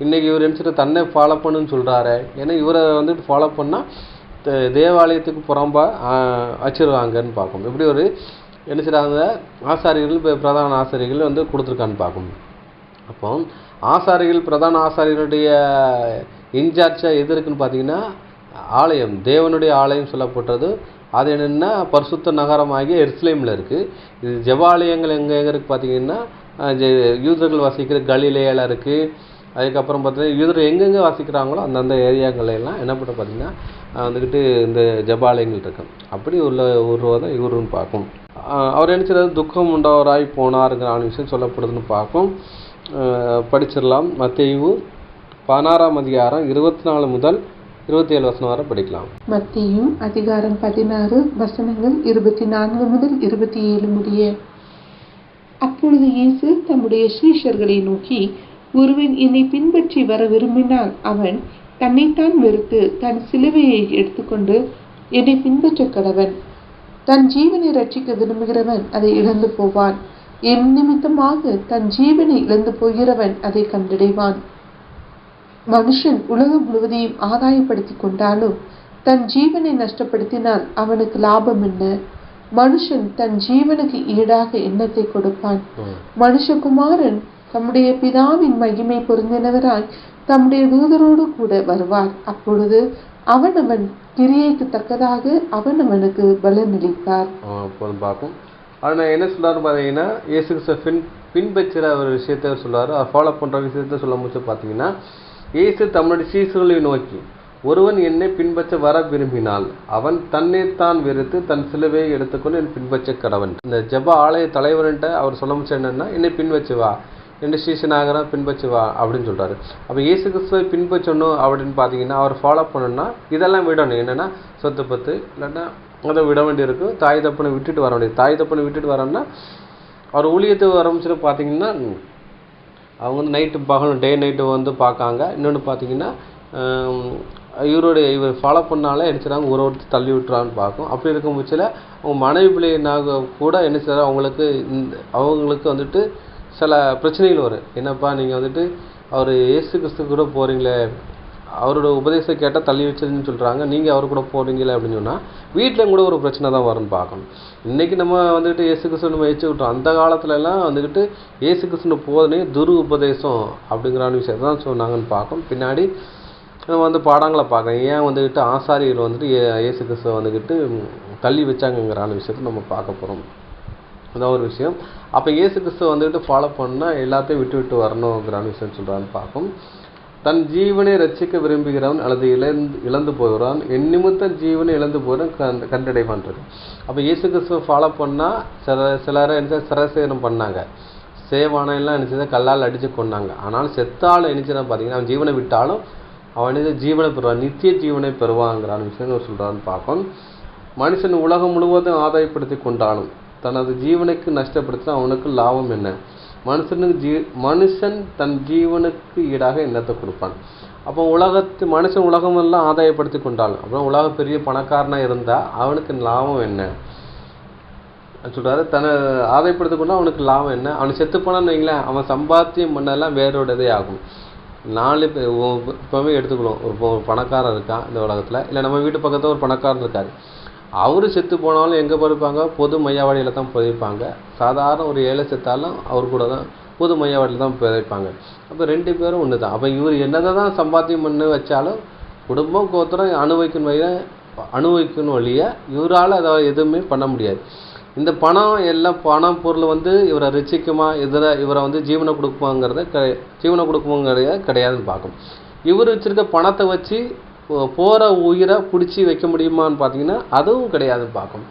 இன்றைக்கி இவர் நினச்சிட்டு தன்னை ஃபாலோ பண்ணுன்னு சொல்கிறாரு. ஏன்னா இவரை வந்துட்டு ஃபாலோ பண்ணால் தேவாலயத்துக்கு புறம்பா வச்சிருவாங்கன்னு பார்க்கணும். இப்படி ஒரு என்ன செய்கிறாங்க ஆசாரிகள், இப்போ பிரதான ஆசாரிகள் வந்து கொடுத்துருக்கான்னு பார்க்கணும். அப்போ ஆசாரிகள், பிரதான ஆசாரிகளுடைய இன்சார்ஜாக எது இருக்குன்னு பார்த்தீங்கன்னா ஆலயம், தேவனுடைய ஆலயம் சொல்லப்பட்டது. அது என்னென்னா பரிசுத்த நகரமாகிய எருசலேமில் இருக்குது. இது ஜெபாலயங்கள் எங்கே இருக்குது பார்த்தீங்கன்னா யூதர்கள் வசிக்கிற கலிலேயாவில் இருக்குது. அதுக்கப்புறம் பார்த்தீங்கன்னா யூதர் எங்கெங்கே வசிக்கிறாங்களோ அந்தந்த ஏரியாக்கள்லாம் என்ன பண்ண பார்த்தீங்கன்னா வந்துக்கிட்டு இந்த ஜெபாலயங்கள் இருக்கு. அப்படி உள்ள ஊர்வா தான் இவருன்னு பார்க்கும். அவர் என்ன செய்யறது, துக்கம் உண்டவராய் போனாருங்கிற விஷயம் சொல்லப்படுதுன்னு பார்க்கும். படிச்சிடலாம். மத்தேயு 16ஆம் அதிகாரம் 24 முதல் 27 வசனம் வரை படிக்கலாம். மத்தேயு அதிகாரம் 16 வசனங்கள் 24 முதல் 27 முடிய. அப்பொழுது இயேசு தம்முடைய சீஷர்களை நோக்கி, ஒருவன் என்னை பின்பற்றி வர விரும்பினால் அவன் தன்னைத்தான் வெறுத்து தன் சிலுவையை எடுத்துக்கொண்டு என்னை பின்பற்ற கடவன். தன் ஜீவனை ரட்சிக்க விரும்புகிறவன் அதை இழந்து போவான். என் நிமித்தமாக தன் ஜீவனை இழந்து போகிறவன் அதை கண்டடைவான். மனுஷன் உலகம் முழுவதையும் ஆதாயப்படுத்தி கொண்டாலும் தன் ஜீவனை நஷ்டப்படுத்தினால் அவனுக்கு லாபம் என்ன? மனுஷன் தன் ஜீவனுக்கு ஈடாக எண்ணத்தை கொடுப்பான். மனுஷகுமாரன் தம்முடைய பிதாவின் மகிமை பொருந்தினவராய் தம்முடைய தூதரோடு கூட வருவார். அப்பொழுது அவன் கிரியைக்கு தக்கதாக அவனுக்கு பலனளிப்பார். பார்க்கும். ஆனால் என்ன சொல்றாரு பார்த்தீங்கன்னா, இயேசு கிறிஸ்துவ பின்பற்றுற ஒரு விஷயத்த சொல்றாரு. ஃபாலோ பண்ற விஷயத்த சொல்ல முடிச்சு பார்த்தீங்கன்னா, இயேசு தம்முடைய சீசர்களை நோக்கி, ஒருவன் என்னை பின்பற்ற வர விரும்பினால் அவன் தன்னைத்தான் வெறுத்து தன் சிலுவையை எடுத்துக்கொண்டு என் பின்பற்ற கடவன். இந்த ஜெப ஆலய தலைவர்கிட்ட அவர் சொல்ல முடிச்சு என்னன்னா, என்னை பின்பற்று வா, ரெண்டு ஸ்டேஷன் ஆகிறா பின்பற்றி வா அப்படின்னு சொல்கிறாரு. அப்போ இயேசு கிறிஸ்துவை பின்பற்றணும் அப்படின்னு பார்த்தீங்கன்னா, அவர் ஃபாலோ பண்ணணும்னா இதெல்லாம் விடணும். என்னென்னா சொத்து பத்து இல்லைன்னா அதை விட வேண்டியிருக்கு. தாய் தப்பனை விட்டுட்டு வர வேண்டியது. தாய் தப்பனை விட்டுட்டு வரணும்னா அவர் ஊழியத்துக்கு ஆரம்பிச்சுட்டு பார்த்தீங்கன்னா அவங்க வந்து நைட்டு டே நைட்டு வந்து பார்க்காங்க. இன்னொன்று பார்த்தீங்கன்னா இவர் ஃபாலோ பண்ணாலே என்ன செய்கிறாங்க, ஒரு ஒருத்தர் தள்ளி விட்டுறான்னு பார்க்கும். அப்படி இருக்கும் பட்சத்தில் அவங்க மனைவி பிள்ளைனாக கூட என்ன செய்கிறாங்க, அவங்களுக்கு வந்துட்டு சில பிரச்சனைகள் வரும். என்னப்பா நீங்கள் வந்துட்டு அவர் இயேசு கிறிஸ்து கூட போகிறீங்களே, அவரோட உபதேசம் கேட்டால் தள்ளி வச்சதுன்னு சொல்கிறாங்க, நீங்கள் அவர் கூட போகிறீங்களே அப்படின்னு சொன்னால் வீட்டில் கூட ஒரு பிரச்சனை தான் வரும்னு பார்க்கணும். இன்றைக்கி நம்ம வந்துட்டு இயேசு கிறிஸ்து நம்ம வச்சு விட்டோம். அந்த காலத்துலலாம் வந்துக்கிட்டு இயேசு கிறிஸ்து போதனே துரு உபதேசம் அப்படிங்கிற விஷயத்தை தான் சொன்னாங்கன்னு பார்க்கணும். பின்னாடி நம்ம வந்து பாடங்களை பார்க்கணும். ஏன் வந்துக்கிட்டு ஆசாரியர்கள் வந்துட்டு இயேசு கிறிஸ்துவை வந்துக்கிட்டு தள்ளி வச்சாங்கங்கிறான விஷயத்தை நம்ம பார்க்க போகிறோம். அதான் ஒரு விஷயம். அப்போ இயேசு கிறிஸ்துவ வந்துட்டு ஃபாலோ பண்ணால் எல்லாத்தையும் விட்டு வரணுங்கிற விஷயம் சொல்கிறான்னு பார்க்கும். தன் ஜீவனை ரட்சிக்க விரும்புகிறவன் அல்லது இழந்து போகிறான், என் நிமித்தம் ஜீவனை இழந்து போகிறவன் கண்டடைவான் இருக்கு. அப்போ இயேசு கிறிஸ்துவ ஃபாலோ பண்ணால் சிலரை என்ன சிரசேதனம் பண்ணாங்க, சேவானையெல்லாம் என்ன கல்லால் அடித்து கொண்டாங்க. ஆனாலும் செத்தாலும் என்ன பார்த்தீங்கன்னா அவன் ஜீவனை விட்டாலும் அவன் ஜீவனை பெறுவான், நித்திய ஜீவனை பெறுவாங்கிறான விஷயம் சொல்கிறான்னு பார்க்கும். மனுஷன் உலகம் முழுவதும் ஆதாயப்படுத்தி கொண்டாலும் தனது ஜீவனுக்கு நஷ்டப்படுத்தினா அவனுக்கு லாபம் என்ன? மனுஷன் தன் ஜீவனுக்கு ஈடாக எண்ணத்தை கொடுப்பான். அப்போ மனுஷன் உலகமெல்லாம் ஆதாயப்படுத்தி கொண்டாலும் அப்புறம் உலக பெரிய பணக்காரனாக இருந்தால் அவனுக்கு லாபம் என்ன சொல்கிறாரு. தன்னை ஆதாயப்படுத்தி கொண்டா அவனுக்கு லாபம் என்ன? அவனை செத்து போனான்னு வைங்களேன், அவன் சம்பாத்தியம் பண்ணதெல்லாம் வேறோடதே ஆகும். 4 பேர் இப்போவே எடுத்துக்கணும். ஒரு பணக்காரன் இருக்கான் இந்த உலகத்தில், இல்லை நம்ம வீட்டு பக்கத்தில் ஒரு பணக்காரன் இருக்கார். அவரு செத்து போனாலும் எங்கே புதைப்பாங்க? பொது மையவாடியில் தான் புதைப்பாங்க. சாதாரண ஒரு ஏழை செத்தாலும் அவர் கூட தான் பொது மையவாடியில் தான் புதைப்பாங்க. அப்போ 2 பேரும் ஒன்று தான். அப்போ இவர் என்னதை தான் சம்பாத்தியம் பண்ணி வச்சாலும் குடும்பம் கோத்திரம் அனுபவிக்கணும் வழிய இவரால் அதை எதுவுமே பண்ண முடியாது. இந்த பணம் பொருள் வந்து இவரை ரிச்சிக்குமா, இவரை வந்து ஜீவனை கொடுக்குமாங்கிறத கிடையாதுன்னு பார்க்கும். இவர் வச்சிருக்க பணத்தை வச்சு போகிற உயிரை பிடிச்சி வைக்க முடியுமான்னு பார்த்தீங்கன்னா அதுவும் கிடையாதுன்னு பார்க்கும்.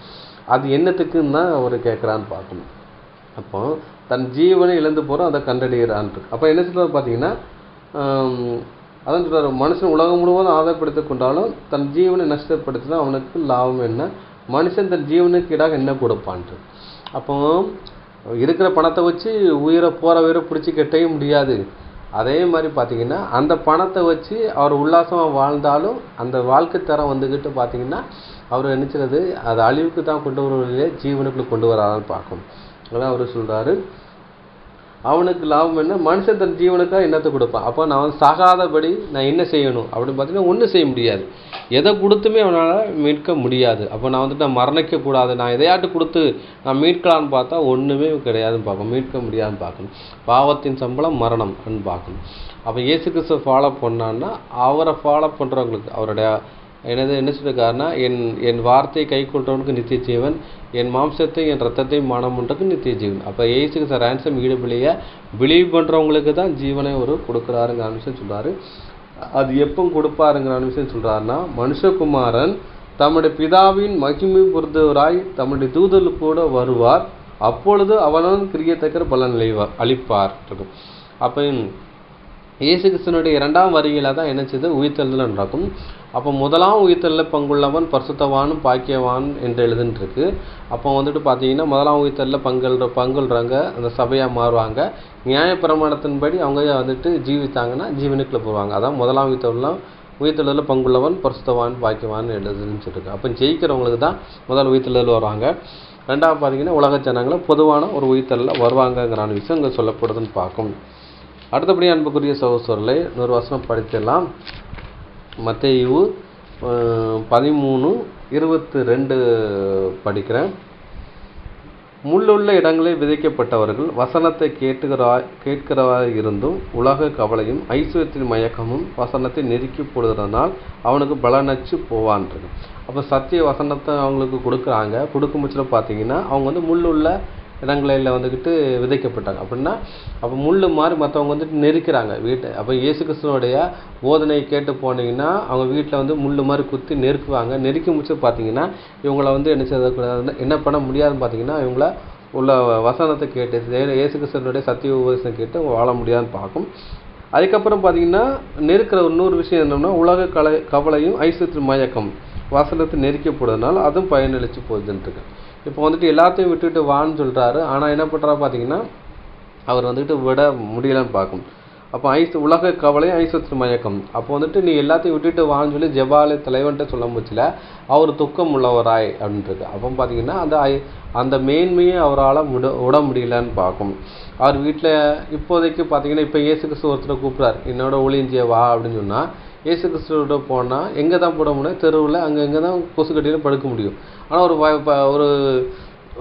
அது என்னத்துக்குன்னு தான் அவர் கேட்குறான்னு பார்க்கணும். அப்போ தன் ஜீவனை இழந்து போகிறோம், அதை கண்டறிகிறான்ட்டு. அப்போ என்ன சொல்கிறார் பார்த்தீங்கன்னா, அதான் சொல்கிறார், மனுஷன் உலகம் முழுவதும் ஆதாயப்படுத்தி கொண்டாலும் தன் ஜீவனை நஷ்டப்படுத்தினா அவனுக்கு லாபம் என்ன? மனுஷன் தன் ஜீவனுக்கு ஈடாக என்ன கொடுப்பான்ட்டு. அப்போ இருக்கிற பணத்தை வச்சு போகிற உயிரை பிடிச்சி கட்டவே முடியாது. அதே மாதிரி பார்த்தீங்கன்னா அந்த பணத்தை வச்சு அவர் உல்லாசமாக வாழ்ந்தாலும் அந்த வாழ்க்கை தரம் வந்துக்கிட்டு பார்த்தீங்கன்னா அவர் நினச்சிறது அது அழிவுக்கு தான் கொண்டு வருவதிலே ஜீவனுக்குள்ளே கொண்டு வராதான்னு பார்க்கணும். அதான் அவர் சொல்கிறாரு, அவனுக்கு லாபம் என்ன? மனுஷன் தன் ஜீவனுக்காக என்னத்தை கொடுப்பான். அப்போ நான் சாகாதபடி நான் என்ன செய்யணும் அப்படின்னு பார்த்தீங்கன்னா ஒன்றும் செய்ய முடியாது. எதை கொடுத்துமே அவனால் மீட்க முடியாது. அப்போ நான் மரணிக்கக்கூடாது, நான் எதையாட்டு கொடுத்து நான் மீட்கலான்னு பார்த்தா ஒன்றுமே கிடையாதுன்னு பார்க்கணும், மீட்க முடியாதுன்னு பார்க்கணும். பாவத்தின் சம்பளம் மரணம் அப்படின்னு பார்க்கணும். அப்போ இயேசு கிறிஸ்துவை ஃபாலோ பண்ணான்னா அவரை ஃபாலோ பண்ணுறவங்களுக்கு அவருடைய என்ன சொல்லியிருக்காருன்னா, என் வார்த்தையை கை கொள்றவனுக்கு நித்திய ஜீவன், என் மாம்சத்தை என் ரத்தத்தையும் மானம் பண்ணுறதுக்கு நித்திய ஜீவன். அப்போ ஏசுக்கு ரேன்சம் ஈடுபலியை பிலீவ் பண்ணுறவங்களுக்கு தான் ஜீவனை ஒரு கொடுக்குறாருங்கிற விஷயம் சொல்கிறாரு. அது எப்போ கொடுப்பாருங்கிற விஷயம் சொல்கிறாருன்னா, மனுஷகுமாரன் தம்முடைய பிதாவின் மகிமை பொறுத்தவராய் தம்முடைய தூதர்கள் கூட வருவார், அப்பொழுது அவனும் கிரியத்தக்க பலன் அளிப்பார். அப்போ இயேசு கிறிஸ்துவனுடைய 2ஆம் வருகையில் தான் என்ன செய்து உயிர்த்தெழுதல் நடக்கும். அப்போ முதலாம் உயிர்த்தெழுதலில் பங்குள்ளவன் பரிசுத்தவானும் பாக்கியவான் என்று எழுதுன்றிருக்கு. அப்போ பார்த்தீங்கன்னா முதலாம் உயிர்த்தெழுதலில் பங்குள்றாங்க, அந்த சபையாக மாறுவாங்க. நியாயப்பிரமாணத்தின்படி அவங்க ஜீவித்தாங்கன்னா ஜீவனுக்குள்ளே போவாங்க. அதான் முதலாம் உயிர்த்தெழுதலில் பங்குள்ளவன் பரிசுத்தவான் பாக்கியவான் எழுதுன்னு சொல்லியிருக்கு. அப்போ ஜெயிக்கிறவங்களுக்கு தான் முதல் உயிர்த்தெழுதல் வருவாங்க. 2ஆவது பார்த்தீங்கன்னா உலக ஜனங்களும் பொதுவான ஒரு உயிர்த்தெழுதலில் வருவாங்கங்கிற விஷயம் இங்கே சொல்லப்படுதுன்னு பார்க்கும். அடுத்தபடி அன்புக்குரிய சகோதரர்களே, இன்னொரு வசனம் படிக்கலாம். மத்தேயு 13:22 படிக்கிறேன். முள்ளுள்ள இடங்களில் விதைக்கப்பட்டவர்கள் வசனத்தை கேட்கிறவராய் இருந்தும் உலக கவலையும் ஐஸ்வர்யத்தின் மயக்கமும் வசனத்தை நெருக்கி போடுறதுனால் அவனுக்கு பலனச்சு போவான்றது. அப்போ சத்திய வசனத்தை அவங்களுக்கு கொடுக்குறாங்க. கொடுக்கும் பட்சத்தில் பார்த்தீங்கன்னா அவங்க முள்ளுள்ள இடங்களில் விதைக்கப்பட்டாங்க. அப்படின்னா அப்போ முள் மாதிரி மற்றவங்க நெருக்கிறாங்க வீட்டை. அப்போ இயேசு கிறிஸ்துவனுடைய போதனையை கேட்டு போனீங்கன்னா அவங்க வீட்டில் முள் மாதிரி குத்தி நெருக்குவாங்க. நெருக்கி முடிச்சு பார்த்தீங்கன்னா இவங்களை என்ன செய்யக்கூடாது, என்ன பண்ண முடியாதுன்னு பார்த்தீங்கன்னா இவங்கள உள்ள வசனத்தை கேட்டு இயேசு கிறிஸ்துவனுடைய சத்திய உபதேசம் கேட்டு வாழ முடியாதுன்னு பார்க்கும். அதுக்கப்புறம் பார்த்தீங்கன்னா நெருக்கிற இன்னொரு விஷயம் என்னென்னா உலக கவலையும் ஐஸ்வர்யத்தின் மயக்கம் வசனத்தை நெருக்கப்படுறதுனால அதுவும் பயனளித்து போகுதுன்ட்டுருக்கு. இப்போ எல்லாத்தையும் விட்டுட்டு வான்னு சொல்கிறாரு. ஆனால் என்ன பண்ணுறா பார்த்தீங்கன்னா அவர் விட முடியலன்னு பார்க்கும். அப்போ உலக கவலையும் ஐஸ்வர்யத்தின் மயக்கம். அப்போ நீ எல்லாத்தையும் விட்டுட்டு வான்னு சொல்லி ஜெபாலய தலைவன்ட்ட சொல்ல முடியல, அவர் துக்கம் உள்ளவராய் அப்படின்றது. அப்போ பார்த்தீங்கன்னா அந்த மேன்மையை அவரால் விட முடியலன்னு பார்க்கும். அவர் வீட்டில் இப்போதைக்கு பார்த்தீங்கன்னா இப்போ இயேசு கிறிஸ்து ஒருத்தரை கூப்பிட்றாரு, என்னோட ஊழியஞ்சிய வா அப்படின்னு சொன்னால் இயேசு கிறிஸ்துவோட போனால் எங்கே தான் போட முடியும்? தெருவில் அங்கே தான் கொசு கட்டியில் படுக்க முடியும். ஆனால்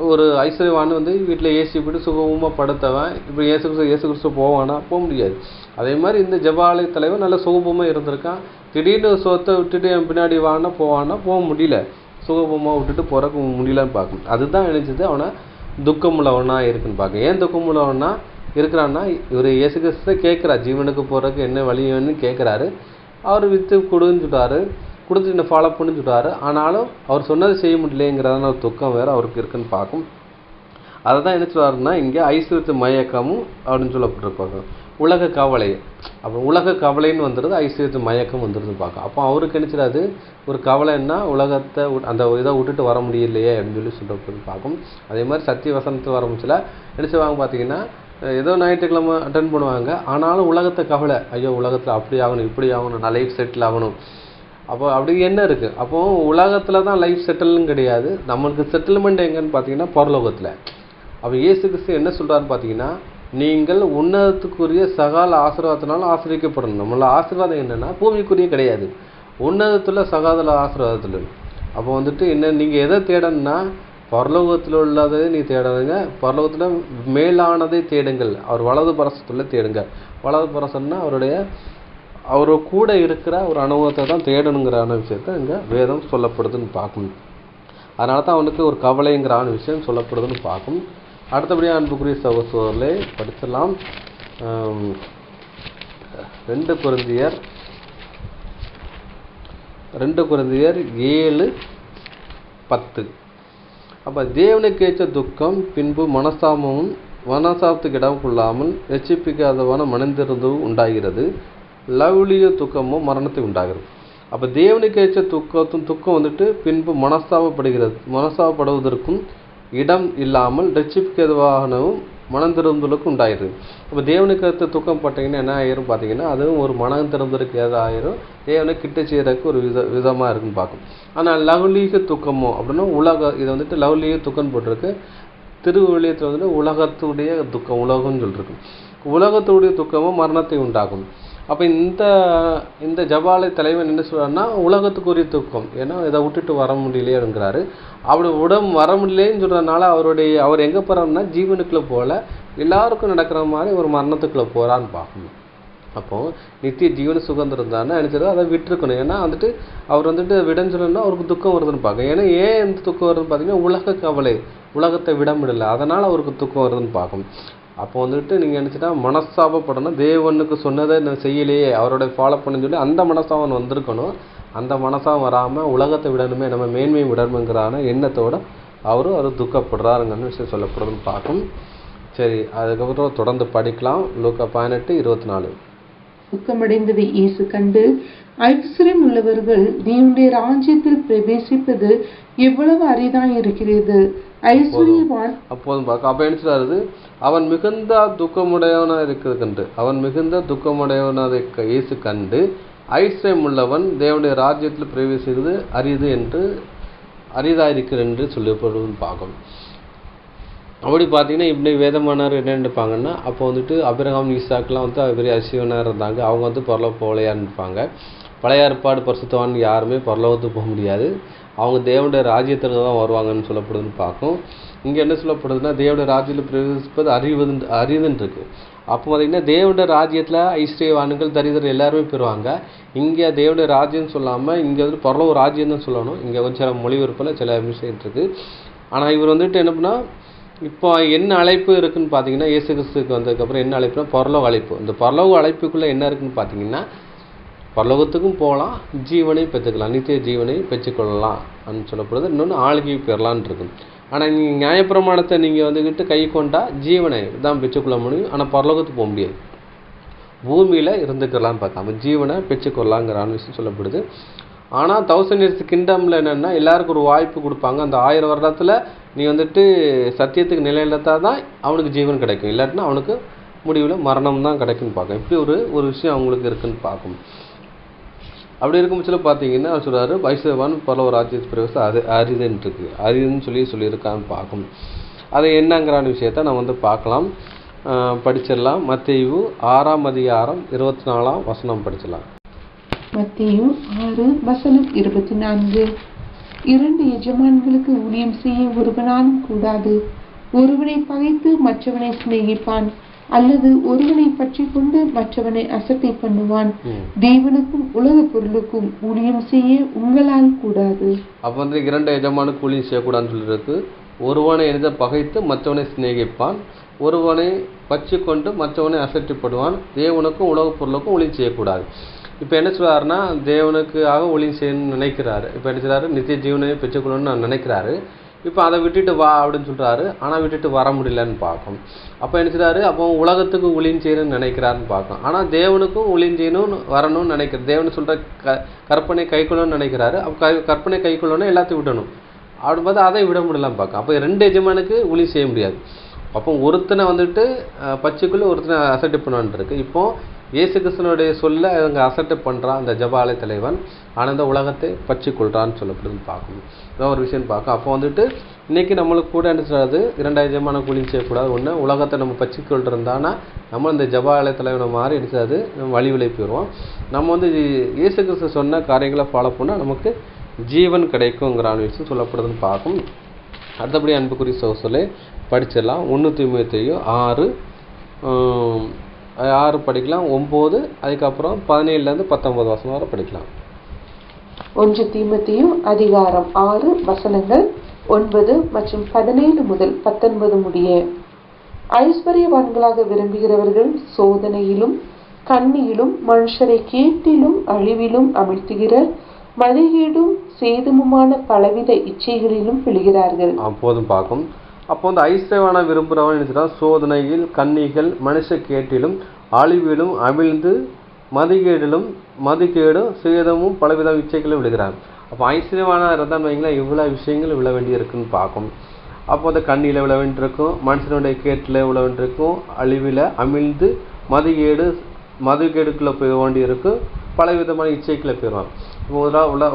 ஒரு ஐஸ்வர்யவான் வீட்டில் ஏசி போட்டு சுகமாக படுத்தவன் இப்போ இயேசு கிறிஸ்து போவானா? போக முடியாது. அதே மாதிரி இந்த ஜெபாலய தலைவர் நல்ல சுகபமாக இருந்திருக்கான். திடீர்னு சொத்தை விட்டுட்டு என் பின்னாடி போவானா? போக முடியல. சுகபமாக விட்டுட்டு போகிறக்கு முடியலன்னு பார்க்கணும். அதுதான் நினைச்சது அவனை துக்கமுள்ளவனாக இருக்குன்னு பார்க்க. ஏன் துக்கமுள்ளவனா இருக்கிறான்னா இவர் இயேசு கிறிஸ்து கேட்குறாரு, ஜீவனுக்கு போகிறதுக்கு என்ன வழி வேணும்னு கேட்குறாரு. அவர் விற்று கொடுன்னு சொல்கிறாரு, கொடுத்து என்ன ஃபாலோ பண்ணி சொல்கிறாரு. ஆனாலும் அவர் சொன்னதை செய்ய முடியலைங்கிறதான ஒரு துக்கம் வேறு அவருக்கு இருக்குன்னு பார்க்கும். அதை தான் என்ன சொல்கிறாருன்னா இங்கே ஐஸ்வர்யத்து மயக்கமும் அப்படின்னு சொல்லப்பட்டிருப்பாங்க. உலக கவலை, அப்போ உலக கவலைன்னு வந்துடுது, ஐஸ்வர்யத்து மயக்கம் வந்துடுது பார்க்கும். அப்போ அவருக்கு நினச்சிடாது ஒரு கவலைன்னா உலகத்தை அந்த இதை விட்டுட்டு வர முடியலையே அப்படின்னு சொல்லி சொல்கிறப்பது பார்க்கும். அதே மாதிரி சத்திய வசனத்தை வர முடியல நினச்சிவாங்க பார்த்தீங்கன்னா ஏதோ ஞாயிற்றுக்கிழமை அட்டன் பண்ணுவாங்க. ஆனாலும் உலகத்தை கவலை, ஐயோ உலகத்தில் அப்படி ஆகணும் இப்படி ஆகணும், நான் லைஃப் செட்டில் ஆகணும். அப்போ அப்படி என்ன இருக்குது? அப்போது உலகத்தில் தான் லைஃப் செட்டில்னு கிடையாது, நம்மளுக்கு செட்டில்மெண்ட் எங்கன்னு பார்த்தீங்கன்னா பரலோகத்தில். அப்போ இயேசு கிறிஸ்து என்ன சொல்கிறாருன்னு பார்த்தீங்கன்னா நீங்கள் உன்னதத்துக்குரிய சகல ஆசீர்வாதத்தினாலும் ஆசீர்வதிக்கப்படணும். நம்மள ஆசீர்வாதம் என்னன்னா பூமிக்குரிய கிடையாது, உன்னதத்துல சகல ஆசீர்வாதத்துல. அப்போ வந்துட்டு என்ன, நீங்கள் எதை தேடணும்னா பரலோகத்தில் உள்ளதை நீ தேடுங்க, பரலோகத்தில் மேலானதை தேடுங்கள், அவர் வலது பரசத்துல தேடுங்க. வலது பரசன்னா அவரு கூட இருக்கிற ஒரு அனுபவத்தை தான் தேடணுங்கிறான விஷயத்த இங்கே வேதம் சொல்லப்படுதுன்னு பார்க்கணும். அதனால தான் அவனுக்கு ஒரு கவலைங்கிறான விஷயம் சொல்லப்படுதுன்னு பார்க்கும். அடுத்தபடியாக அன்புக்குரிய சகோதரர்களே படிச்சிடலாம். 2 கொரிந்தியர் 7:10. அப்போ தேவனுக்கு ஏற்ற துக்கம் பின்பு மனசாபத்துக்கு இடம் கொள்ளாமல் ரட்சிப்பிக்காதவன மனந்திருந்தும் உண்டாகிறது, லவ்லிய துக்கமும் மரணத்தை உண்டாகிறது. அப்போ தேவனுக்கு ஏற்ற துக்கம் வந்துட்டு பின்பு மனஸ்தாபப்படுவதற்கும் இடம் இல்லாமல் ரட்சிப்புக்கு எதுவாகவும் மனம் திரும்புதலுக்கும் உண்டாயிருது. இப்போ தேவனுக்கு ஏற்ற துக்கம் பட்டீங்கன்னா என்ன ஆயிரும் பார்த்தீங்கன்னா, அதுவும் ஒரு மனம் திரும்புதலுக்கு ஏதாயிரும், தேவனை கிட்ட செய்யறதுக்கு ஒரு விதமாக இருக்குன்னு பார்க்கும். ஆனால் லவ்லீக துக்கமோ அப்படின்னா இதை வந்துட்டு லவ்லீக துக்கம்னு போட்டிருக்கு. திருவிழியத்தில் வந்துட்டு உலகத்துடைய துக்கம், உலகம்னு சொல்லிருக்கு. உலகத்துடைய துக்கமும் மரணத்தை உண்டாகும். அப்போ இந்த ஜபாலை தலைவன் என்ன சொல்கிறாருன்னா, உலகத்துக்குரிய துக்கம், ஏன்னா இதை விட்டுட்டு வர முடியலையேங்கிறாரு. அப்படி வர முடியலேன்னு சொல்கிறதுனால அவர் எங்கே போகிறாருன்னா ஜீவனுக்குள்ளே போகல, எல்லாருக்கும் நடக்கிற மாதிரி ஒரு மரணத்துக்குள்ளே போகிறான்னு பார்க்கணும். அப்போது நித்திய ஜீவன சுதந்திரம் தானே நினச்சதோ அதை விட்டுருக்கணும். ஏன்னா வந்துட்டு அவர் வந்துட்டு விடன்னு சொல்லணும்னா அவருக்கு துக்கம் வருதுன்னு பார்க்க. ஏன்னா ஏன் இந்த துக்கம் வருதுன்னு பார்த்தீங்கன்னா, உலக கவலை, உலகத்தை விட முடியல, அதனால் அவருக்கு துக்கம் வருதுன்னு பார்க்கணும். அப்போ வந்துட்டு நீங்கள் நினச்சிட்டா மனஸ்தாபப்படணும், தேவனுக்கு சொன்னதை நான் செய்யலையே, அவரோட ஃபாலோ பண்ணு சொல்லி அந்த மனசாபம் வந்திருக்கணும். அந்த மனசாபம் வராமல் உலகத்தை விடணுமே, நம்ம மேன்மையை விடணுங்கிறான எண்ணத்தோடு அவர் துக்கப்படுறாருங்கன்னு விஷயம் சொல்லப்படுதுன்னு பார்க்கும். சரி, அதுக்கப்புறம் தொடர்ந்து படிக்கலாம். லூக்கா 18:24. துக்கமடைந்ததை இயேசு கண்டு, ஐஸ்வர்யம் உள்ளவர்கள் தேவனுடைய ராஜ்யத்தில் பிரவேசிப்பது எவ்வளவு அரிதாய் இருக்கிறது. ஐஸ்வர்யவான் அப்போதும் பார்க்க. அப்போ என்ன சொல்றாரு, அவன் மிகுந்த துக்கமுடையவனாக இருக்கிறது கண்டு, அவன் மிகுந்த துக்கமுடையவனாக இயேசு கண்டு, ஐஸ்வர்யம் உள்ளவன் தேவனுடைய ராஜ்யத்தில் பிரவேசிக்கிறது அரிதாயிருக்கிறது என்று சொல்லப்படுவதுன்னு பார்க்கும். அப்படி பார்த்தீங்கன்னா இப்படி வேதமானார் என்ன நினைப்பாங்கன்னா, அப்போ வந்துட்டு அபிரகாம் ஈசாக்கெலாம் வந்து பெரிய ஐஸ்வர்யனாக இருந்தாங்க, அவங்க வந்து பரலோகம் போகலையான்னு இருப்பாங்க. பழைய ஏற்பாடு பரிசுத்தவான் யாருமே பரலோகத்துக்கு போக முடியாது, அவங்க தேவனுடைய ராஜ்யத்தில் தான் வருவாங்கன்னு சொல்லப்படுதுன்னு பார்க்கும். இங்கே என்ன சொல்லப்படுதுன்னா, தேவனுடைய ராஜ்யத்தில் பிரவேசிப்பது அரிதுன்னு இருக்குது. அப்போ பார்த்தீங்கன்னா தேவனுடைய ராஜ்யத்தில் ஐஸ்வர்யவான்கள் தரிதர் எல்லாருமே பெறுவாங்க. இங்கே தேவனுடைய ராஜ்யம்னு சொல்லாமல் இங்கே வந்து பரலோக ராஜ்யம் தான் சொல்லணும். இங்கே கொஞ்சம் சில மொழிபெயர்ப்பில் சில விஷயம் இருக்குது. ஆனால் இவர் வந்துட்டு என்ன பண்ணால், இப்போ என்ன அழைப்பு இருக்குதுன்னு பார்த்தீங்கன்னா, இயேசு கிறிஸ்துக்கு வந்ததுக்கப்புறம் என்ன அழைப்புனா பரலோக அழைப்பு. இந்த பரலோக அழைப்புக்குள்ளே என்ன இருக்குதுன்னு பார்த்தீங்கன்னா, பரலோகத்துக்கும் போகலாம், ஜீவனை பெற்றுக்கலாம், நித்திய ஜீவனை பெற்றுக்கொள்ளலாம் அப்படின்னு சொல்லப்படுது. இன்னொன்று ஆளுகையை பெறலான் இருக்குது. ஆனால் நீங்கள் நியாயப்பிரமாணத்தை நீங்கள் வந்துக்கிட்டு கை கொண்டா ஜீவனை தான் பெற்றுக்கொள்ள முடியும், ஆனால் பரலோகத்துக்கு போக முடியாது. பூமியில் இருந்துக்கலான்னு பார்க்காம ஜீவனை பெற்றுக்கொள்ளலாங்கிற விஷயம் சொல்லப்படுது. ஆனால் 1000 years கிங்டமில் என்னென்னா எல்லாருக்கும் ஒரு வாய்ப்பு கொடுப்பாங்க. அந்த 1000 வருடத்தில் நீ வந்துட்டு சத்தியத்துக்கு நிலையிலத்தான் தான் அவனுக்கு ஜீவன் கிடைக்கும், இல்லாட்டினா அவனுக்கு முடிவில் மரணம் தான் கிடைக்குன்னு பார்க்கும். இப்படி ஒரு விஷயம் அவங்களுக்கு இருக்குன்னு பார்க்கும். அப்படி இருக்கும் பட்சத்தில் பார்த்தீங்கன்னா அவர் சொல்கிறாரு, ஐஸ்வர்யவான் பரலோக ராஜ்யத்து பிரவேசம் அரிதுன்னு இருக்குது, அரிதுன்னு சொல்லியிருக்கான்னு பார்க்கும். அது என்னங்கிறான விஷயத்த நம்ம வந்து பார்க்கலாம், படிச்சிடலாம். மத்தேயு 6:24 படிச்சிடலாம். மத்தேயு 6:24. 2 எஜமான்களுக்கு ஊழியம் செய்ய ஒருவனாலும் கூடாது. ஒருவனை பகைத்து மற்றவனை சிநேகிப்பான், அல்லது ஒருவனை பற்றி கொண்டு மற்றவனை அசட்டை பண்ணுவான். தேவனுக்கும் உலக பொருளுக்கும் ஊழியம் செய்ய உங்களால் கூடாது. அப்போ வந்து 2 எஜமானுக்கு ஊழியம் செய்யக்கூடாதுன்னு சொல்லியிருக்கு. ஒருவனை எளித பகைத்து மற்றவனை சிநேகிப்பான், ஒருவனை பற்றி கொண்டு மற்றவனை அசட்டிப்படுவான். தேவனுக்கும் உலக பொருளுக்கும் ஊழியம் செய்யக்கூடாது. இப்போ என்ன சொல்கிறாருன்னா, தேவனுக்காக ஊழியம் செய்யணும்னு நினைக்கிறாரு. இப்போ என்ன சொல்கிறாரு, நித்திய ஜீவனையை பெற்றுக்கொள்ளணும்னு நான் நினைக்கிறாரு. இப்போ அதை விட்டுட்டு வா அப்படின்னு சொல்கிறாரு, ஆனால் விட்டுட்டு வர முடியலன்னு பார்க்கும். அப்போ என்ன செய்கிறாரு, அப்போ உலகத்துக்கு ஊழியம் செய்யணும்னு நினைக்கிறாருன்னு பார்க்கும். ஆனால் தேவனுக்கும் ஊழியம் செய்யணும்னு வரணும்னு நினைக்கிறார். தேவனு சொல்கிற கற்பனை கைக்கொள்ளணும்னு நினைக்கிறாரு. அப்போ கற்பனை கைக்கொள்ளணும், எல்லாத்தையும் விடணும் அப்படின்னு பார்த்தா அதை விட முடியலான்னு பார்க்கும். அப்போ 2 எஜமானுக்கு ஊழியம் செய்ய முடியாது. அப்போ ஒருத்தனை வந்துட்டு பச்சைக்குள்ளே ஒருத்தனை அசட்டி பண்ணுவான் இருக்கு. இப்போது இயேசு கிறிஸ்துவனுடைய சொல்ல அவங்க அசட்டை பண்ணுறான் அந்த ஜபாலய தலைவன். ஆனால் இந்த உலகத்தை பற்றி கொள்கிறான்னு சொல்லப்படுதுன்னு பார்க்கணும். இதான் ஒரு விஷயம் பார்க்கும். அப்போ வந்துட்டு இன்றைக்கி நம்மளுக்கு கூட என்ன சொல்கிறது, 2000 ஜமான கூலியும் செய்யக்கூடாது. ஒன்று உலகத்தை நம்ம பற்றி கொள்றதானா நம்ம இந்த ஜபாலய தலைவனை மாதிரி எடுத்தாது நம்ம வழி விலை போயிடுவோம். நம்ம வந்து இயேசு கிறிஸ்து சொன்ன காரியங்களை ஃபாலோ பண்ணால் நமக்கு ஜீவன் கிடைக்குங்கிறான விஷயம் சொல்லப்படுதுன்னு பார்க்கும். அடுத்தபடி அன்புக்குரிய சொல்லி படிச்சிடலாம். 1 தீமோத்தேயு 6 படிக்கலாம், 9, அதுக்கப்புறம் 17 19 வசனம் வரை படிக்கலாம். 1 தீமோத்தேயு அதிகாரம் 6 வசனங்கள் 9 மற்றும் 17 முதல் 19 முடிய. ஐஸ்வர்யவான்களாக விரும்புகிறவர்கள் சோதனையிலும் கண்ணியிலும் மனுஷரை கேட்டிலும் அழிவிலும் அமிழ்த்துகிற மதிகேடும் சேதமுமான பலவித இச்சைகளிலும் விழுகிறார்கள். அப்போதும் பார்க்கும். அப்போ வந்து ஐஸ்வர்யவான விரும்புகிறவன் நினைச்சா சோதனையில் கண்ணிகள் மனுஷ கேட்டிலும் அழிவிலும் அமிழ்ந்து மதிகேடும் சேதமும் பலவித இச்சைகளும் விழுகிறான். அப்போ ஐஸ்வர்யவான இருந்தான்னு வைங்களேன், இவ்வளோ விஷயங்கள் விழ வேண்டி இருக்குன்னு பார்க்கும். அப்போ அந்த கண்ணியில் விழ வேண்டியிருக்கும், மனுஷனுடைய கேட்டில் விழ வேண்டியிருக்கும், அழிவில் அமிழ்ந்து மதுகேடுக்குள்ளே போய் வேண்டி இருக்கும், பல விதமான இச்சைக்குள்ளே போயிடுவான். இப்போ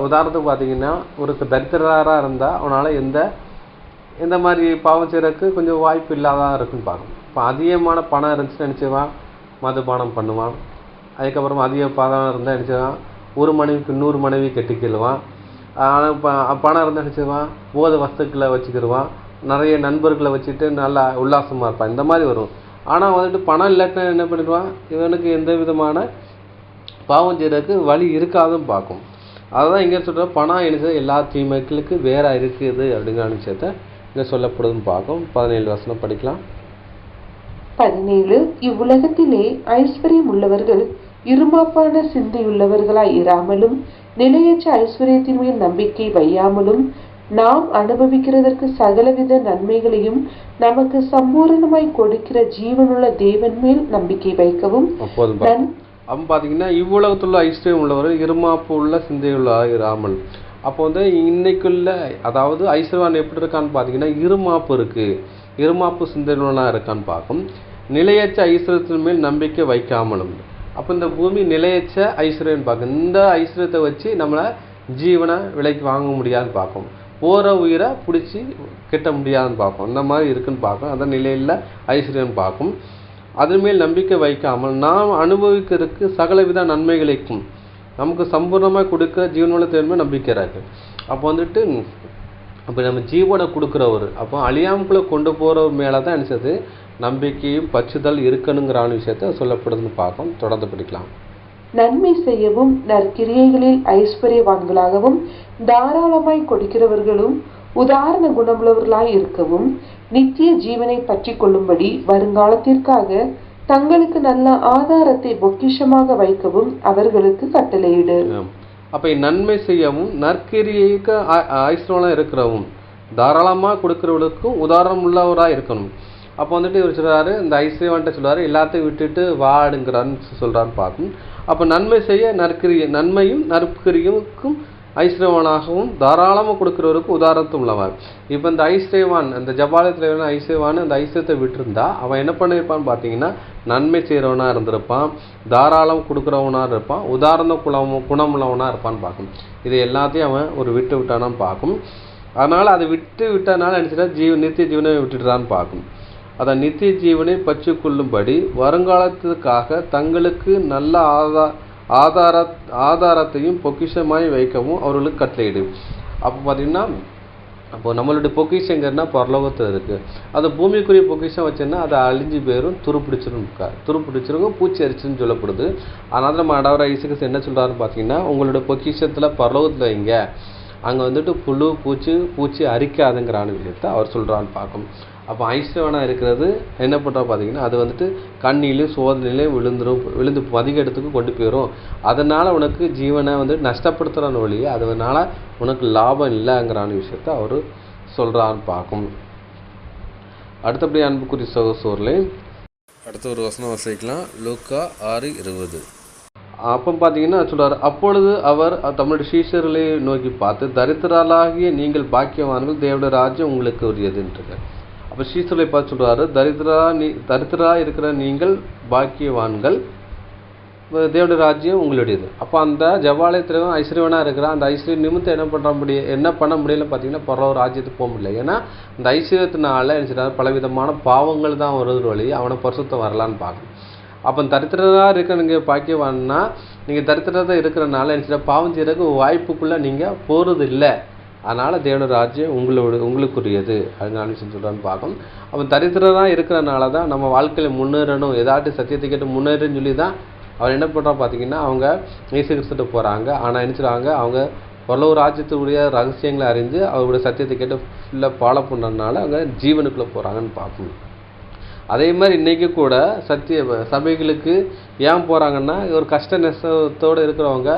உதாரணத்துக்கு பார்த்தீங்கன்னா, ஒரு தரித்திரராக இருந்தால் அவனால் எந்த மாதிரி பாவம் செய்கிறதுக்கு கொஞ்சம் வாய்ப்பு இல்லாதான் இருக்குன்னு பார்க்கணும். இப்போ அதிகமான பணம் இருந்துச்சுன்னு நினச்சிவான் மதுபானம் பண்ணுவான். அதுக்கப்புறம் அதிக பணம் இருந்தால் நினச்சிவான் ஒரு மனைவிக்கு 100 மனைவி கட்டிக்கிடுவான். ஆனால் இப்போ பணம் இருந்தால் நினச்சிவான் போதை வஸ்துக்களை வச்சுக்கிடுவான், நிறைய நண்பர்களை வச்சுட்டு நல்லா உல்லாசமாக இருப்பான். இந்த மாதிரி வரும். ஆனால் வந்துட்டு பணம் இல்லாட்டினா என்ன பண்ணிடுவான், இவனுக்கு எந்த விதமான பாவம் செய்கிறதுக்கு வழி இருக்காதுன்னு பார்க்கும். அதுதான் இங்கே சொல்கிற பணம் என்ன எல்லா தீமைகளுக்கு வேற இருக்குது அப்படிங்கிற விஷயத்தை இங்கே சொல்லப்படுதுன்னு பார்க்கும். 17 வசனம் படிக்கலாம். 17 இவ்வுலகத்திலே ஐஸ்வர்யம் உள்ளவர்கள் இருமாப்பான சிந்தையுள்ளவர்களாய் இராமலும் நிலையற்ற ஐஸ்வர்யத்தின் மேல் நம்பிக்கை வையாமலும் நாம் அனுபவிக்கிறதற்கு சகலவித நன்மைகளையும் நமக்கு சம்பூரணமாய் கொடுக்கிற ஜீவனுள்ள தேவன் மேல் நம்பிக்கை வைக்கவும். அப்போ பார்த்தீங்கன்னா இவ்வுலகத்துள்ள ஐஸ்வர்யம் உள்ளவர்கள் இருமாப்பு உள்ள சிந்தையுள்ள இராமல். அப்போ வந்து இன்னைக்குள்ள அதாவது ஐஸ்வர்யான் எப்படி இருக்கான்னு பார்த்தீங்கன்னா இருமாப்பு இருக்குது, இருமாப்பு சிந்தையுள்ளனா இருக்கான்னு பார்க்கும். நிலையற்ற ஐஸ்வர்யத்தின் மேல் நம்பிக்கை வைக்காமலும். அப்போ இந்த பூமி நிலையற்ற ஐஸ்வர்யன்னு பார்க்கும். இந்த ஐஸ்வர்யத்தை வச்சு நம்மளை ஜீவனை விலைக்கு வாங்க முடியாதுன்னு பார்க்கும். போகிற உயிரை பிடிச்சி கெட்ட முடியாதுன்னு பார்க்கும். இந்த மாதிரி இருக்குன்னு பார்க்கும். அதான் நிலையில் ஐஸ்வர்யன்னு பார்க்கும். அதன்மேல் நம்பிக்கை வைக்காமல் நாம் அனுபவிக்கிறதுக்கு சகலவித நன்மைகளுக்கும் நமக்கு சம்பூர்ணமாக கொடுக்க ஜீவனுள்ள தேர்மை நம்பிக்கிறாங்க. அப்போ வந்துட்டு அப்போ நம்ம ஜீவனை கொடுக்குறவர், அப்போ அழியாமக்குள்ளே கொண்டு போகிறவர் மேலே தான் நினச்சது நம்பிக்கையும் பச்சுதல் இருக்கணுங்கிற விஷயத்தை சொல்லப்படுதுன்னு பார்க்கும். தொடர்ந்து படிக்கலாம். நன்மை செய்யவும் நற்கிரியைகளில் ஐஸ்வர்யவான்களாகவும் தாராளமாய் கொடுக்கிறவர்களும் உதாரண குணமுள்ளவர்களாய் இருக்கவும் நித்திய ஜீவனை பற்றி கொள்ளும்படி வருங்காலத்திற்காக தங்களுக்கு நல்ல ஆதாரத்தை பொக்கிஷமாக வைக்கவும் அவர்களுக்கு கட்டளையிடு. அப்போ நன்மை செய்யவும் நற்கிரியைக்கு ஐஸ்வர்யம் இருக்கிறவும் தாராளமாக கொடுக்கிறவர்களுக்கும் உதாரணம் உள்ளவராக இருக்கணும். அப்போ வந்துட்டு இவர் சொல்கிறாரு, இந்த ஐஸ்வர்யவன்ட்ட சொல்கிறாரு எல்லாத்தையும் விட்டுட்டு வாடுங்கிறான்னு சொல்கிறான்னு பார்க்கும். அப்போ நன்மை செய்ய நன்மையும் நற்கிரியுக்கும் ஐஸ்வர்யவானாகவும் தாராளமாக கொடுக்குறவருக்கு உதாரணத்தும் உள்ளவன். இப்போ இந்த ஐஸ்வர்யவான் அந்த ஜபாலயத்தில் ஐஸ்வர்யவான் அந்த ஐஸ்வர்யத்தை விட்டுருந்தா அவன் என்ன பண்ணியிருப்பான்னு பார்த்தீங்கன்னா நன்மை செய்கிறவனாக இருந்திருப்பான், தாராளம் கொடுக்குறவனாக இருப்பான், உதாரண குணமுள்ளவனாக இருப்பான்னு பார்க்கும். இது எல்லாத்தையும் அவன் ஒரு விட்டு விட்டானான்னு பார்க்கும். அதனால் அதை விட்டனால நினச்சிட்டா நித்திய ஜீவனை விட்டுட்டுறான்னு பார்க்கும். அதை நித்திய ஜீவனை பற்றி கொள்ளும்படி வருங்காலத்துக்காக தங்களுக்கு நல்ல ஆதாரத்தையும் பொக்கிஷமாய் வைக்கவும் அவர்களுக்கு கட்டளையிடு. அப்போ பார்த்தீங்கன்னா அப்போ நம்மளுடைய பொக்கிஷங்கன்னா பரலோகத்தில் இருக்குது. அது பூமிக்குரிய பொக்கிஷம் வச்சோன்னா அதை அழிஞ்சு போயிடும், துருப்பிடிச்சிருக்கும், பூச்சி அரிச்சுன்னு சொல்லப்படுது. அதனால் நம்ம ஆண்டவர் இயேசு என்ன சொல்கிறாருன்னு பார்த்தீங்கன்னா உங்களுடைய பொக்கிஷத்தில் பரலோகத்தில் வைங்க, அங்கே வந்துட்டு புழு பூச்சி அரிக்காதுங்கிறான விஷயத்தை அவர் சொல்கிறான்னு பார்க்கும். அப்போ ஐஸ்வர்யவனாக இருக்கிறது என்ன பண்ணுறா பார்த்தீங்கன்னா அது வந்துட்டு கண்ணிலையும் சோதனையிலையும் விழுந்து மதிகேடத்துக்கு கொண்டு போயிடும். அதனால் உனக்கு ஜீவனை வந்து நஷ்டப்படுத்துகிறான்னு ஒழிய அதனால் உனக்கு லாபம் இல்லைங்கிறான விஷயத்த அவர் சொல்கிறான்னு பார்க்கும். அடுத்தபடி அன்புக்குரிய சகோதரர்களே அடுத்த ஒரு வசனம் வசிக்கலாம். லூக்கா 6:20. அப்போ பார்த்தீங்கன்னா சொல்கிறார், அப்பொழுது அவர் தம்முடைய சீஷர்களை நோக்கி பார்த்து தரித்திரராகிய நீங்கள் பாக்கியவான்கள், தேவனுடைய ராஜ்யம் உங்களுக்கு உரியதுன்றது. அப்போ சீசர்களை பார்த்து சொல்கிறாரு, தரித்திரா இருக்கிற நீங்கள் பாக்கியவான்கள், தேவனுடைய ராஜ்யம் உங்களுடையது. அப்போ அந்த ஜெபாலயத்திலும் ஐஸ்வர்யவனாக இருக்கிறான். அந்த ஐஸ்வர்யம் நிமித்தம் என்ன பண்ண முடியல பார்த்தீங்கன்னா, பரலோக ராஜ்யத்துக்கு போக முடியல. ஏன்னா அந்த ஐஸ்வர்யத்தினால என்ன பலவிதமான பாவங்கள் தான் வருது வழி அவனை பரிசுத்தம் வரலான்னு பார்க்கணும். அப்போ தரித்திரராக இருக்க நீங்கள் பாக்கியவான்னா, நீங்கள் தரித்திரதாக இருக்கிறனால என்ன பாவம் செய்யறதுக்கு வாய்ப்புக்குள்ளே நீங்கள் போகிறது இல்லை. அதனால் தேவனுடைய ராஜ்யம் உங்களுக்குரியது அதனால சொல்கிறான்னு பார்க்கணும். அப்போ தரித்திரராக இருக்கிறனால தான் நம்ம வாழ்க்கையில் முன்னேறணும், ஏதாட்டு சத்தியத்தை கேட்டு முன்னேறன்னு சொல்லி தான் அவர் என்ன பண்ணுறா பார்த்தீங்கன்னா, அவங்க இயேசு கிறிஸ்துட்ட போகிறாங்க. ஆனால் என்ன சொல்கிறாங்க, அவங்க பரலோக ராஜ்யத்துடைய ரகசியங்களை அறிஞ்சு அவருடைய சத்தியத்தை கேட்டு ஃபுல்லாக ஃபாலோ பண்ணுறதுனால அவங்க ஜீவனுக்குள்ளே போகிறாங்கன்னு பார்க்கணும். அதே மாதிரி இன்றைக்கி கூட சபைகளுக்கு ஏன் போகிறாங்கன்னா, ஒரு கஷ்ட நஷ்டத்தோடு இருக்கிறவங்க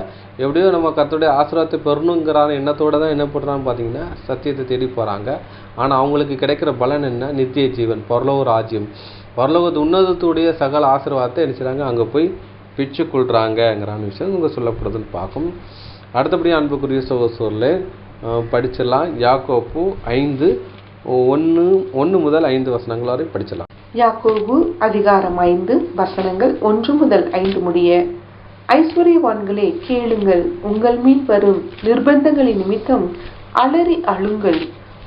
எப்படியோ நம்ம கர்த்தருடைய ஆசீர்வாதத்தை பெறணுங்கிற எண்ணத்தோடு தான் என்ன பண்ணுறான்னு பார்த்தீங்கன்னா சத்தியத்தை தேடி போகிறாங்க. ஆனால் அவங்களுக்கு கிடைக்கிற பலன் என்ன? நித்திய ஜீவன், பரலோக ராஜ்யம், பரலோகத்து உன்னதத்துடைய சகல ஆசீர்வாதத்தை என்ன செய்கிறாங்க, அங்கே போய் பிச்சு கொள்கிறாங்கங்கிறான விஷயம் இங்கே சொல்லப்படுதுன்னு பார்க்கும். அடுத்தபடி அன்புக்குரிய சகோதரர்களே படிச்சிடலாம். யாக்கோப்பு 5:1 முதல் 5 வசனங்கள் வரை படிச்சிடலாம். யாக்கோபு அதிகாரம் 5 வசனங்கள் 1 முதல் 5 முடிய. ஐஸ்வர்யவான்களே கேளுங்கள், உங்கள் மீன் வரும் நிர்பந்தங்களின் நிமித்தம் அலறி அழுங்கள்.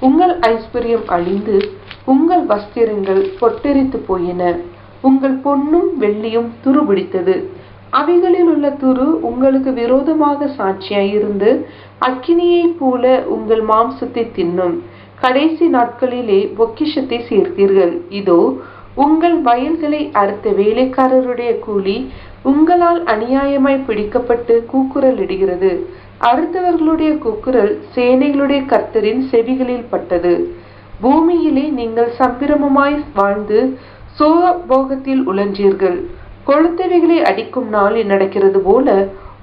உங்கள் ஐஸ்வர்யம் அழிந்து உங்கள் வஸ்திரங்கள் பொட்டெரித்து போயின. உங்கள் பொன்னும் வெள்ளியும் துருபிடித்தது. அவைகளில் உள்ள துரு உங்களுக்கு விரோதமாக சாட்சியாயிருந்து அக்கினியைப் போல உங்கள் மாம்சத்தை தின்னும். கடைசி நாட்களிலே பொக்கிஷத்தை சேர்த்தீர்கள். இதோ உங்கள் வயல்களை அறுத்த வேலைக்காரருடைய கூலி உங்களால் அநியாயமாய் பிடிக்கப்பட்டு கூக்குரல் இடுகிறது. அறுத்தவர்களுடைய கூக்குரல் சேனைகளுடைய கர்த்தரின் செவிகளில் பட்டது. பூமியிலே நீங்கள் சம்பிரமமாய் வாழ்ந்து சோபோகத்தில் உழன்றீர்கள். கொளுத்தவைகளை அடிக்கும் நாளில் நடக்கிறது போல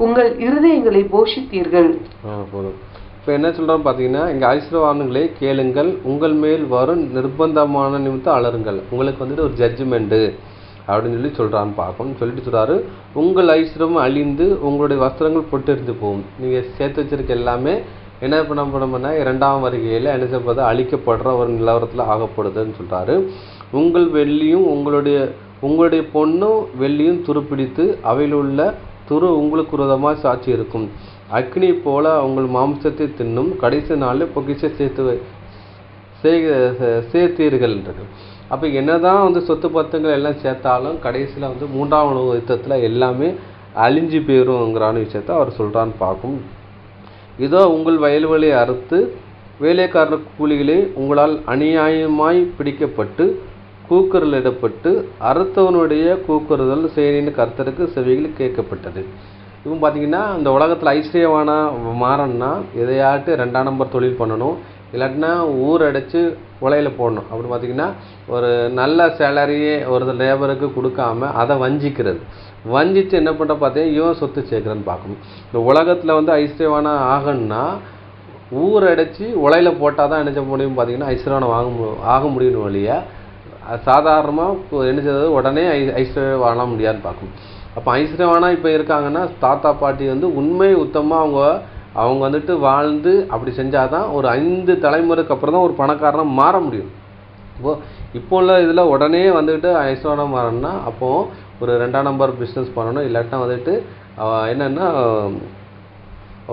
உங்கள் இருதயங்களை போஷித்தீர்கள். இப்போ என்ன சொல்கிறோம் பார்த்தீங்கன்னா, இங்கே ஐஸ்வர்யவான்களே கேளுங்கள், உங்கள் மேல் வரும் நிர்பந்தமான நிமித்தம் அலருங்கள். உங்களுக்கு வந்துட்டு ஒரு ஜட்ஜ்மெண்ட்டு அப்படின்னு சொல்கிறான்னு பார்க்கணும். சொல்லிட்டு சொல்கிறாரு, உங்கள் ஐஸ்வர்யம் அழிந்து உங்களுடைய வஸ்திரங்கள் பொட்டெரிந்து போகும். நீங்கள் சேர்த்து வச்சிருக்க எல்லாமே என்ன பண்ண இரண்டாம் வருகையில் என்ன செய்வது அழிக்கப்படுற ஒரு நிலவரத்தில் ஆகப்படுதுன்னு சொல்கிறாரு. உங்கள் வெள்ளியும் உங்களுடைய பொண்ணும் வெள்ளியும் துருப்பிடித்து அவையில் உள்ள துரு உங்களுக்கு விரோதமாக சாட்சி இருக்கும். அக்னி போல உங்கள் மாம்சத்தை தின்னும். கடைசி நாளில் பொக்கிஷ சேர்த்தீர்கள். அப்போ என்னதான் சொத்து பத்துங்கள் எல்லாம் சேர்த்தாலும் கடைசியில் மூன்றாம் உலக யுத்தத்தில் எல்லாமே அழிஞ்சு போயிருங்கிறான விஷயத்த அவர் சொல்கிறான்னு பார்க்கும். இதோ உங்கள் வயல்வெளியை அறுத்து வேலைக்காரர் கூலிகளே உங்களால் அநியாயமாய் பிடிக்கப்பட்டு கூக்குரலிடப்பட்டு அறுத்தவனுடைய கூக்குறுதல் சேனின் கர்த்தருக்கு செவிகள் கேட்கப்பட்டது. இப்போ பார்த்தீங்கன்னா இந்த உலகத்தில் ஐஸ்வர்யவான மாறன்னா எதையாட்டு 2ஆம் நம்பர் தொழில் பண்ணணும், இல்லாட்டினா ஊர் அடைச்சி உலையில் போடணும். அப்படி பார்த்தீங்கன்னா ஒரு நல்ல சேலரியே ஒரு லேபருக்கு கொடுக்காம அதை வஞ்சிச்சு என்ன பண்ணுற பார்த்தீங்கன்னா இவன் சொத்து சேர்க்குறேன்னு பார்க்கணும். இந்த உலகத்தில் ஐஸ்வர்யவான ஆகணும்னா ஊர் அடைச்சி உலையில் போட்டால் தான் என்ன முடியும் பார்த்தீங்கன்னா ஐஸ்வர்யவான ஆக முடியும் வழியா சாதாரணமாக என்ன செய்வது உடனே ஐஸ்வர்யவான முடியாதுன்னு பார்க்கணும். அப்போ ஐஸ்வர்யவானா இப்போ இருக்காங்கன்னா தாத்தா பாட்டி உண்மை உத்தமாக அவங்க வாழ்ந்து அப்படி செஞ்சால் தான் ஒரு 5 தலைமுறைக்கு அப்புறம் தான் ஒரு பணக்காரனாக மாற முடியும். இப்போ உள்ள இதில் உடனே ஐஸ்வர்யவானா மாறணும்னா அப்போது ஒரு 2ஆம் நம்பர் பிஸ்னஸ் பண்ணணும், இல்லாட்டினா என்னென்னா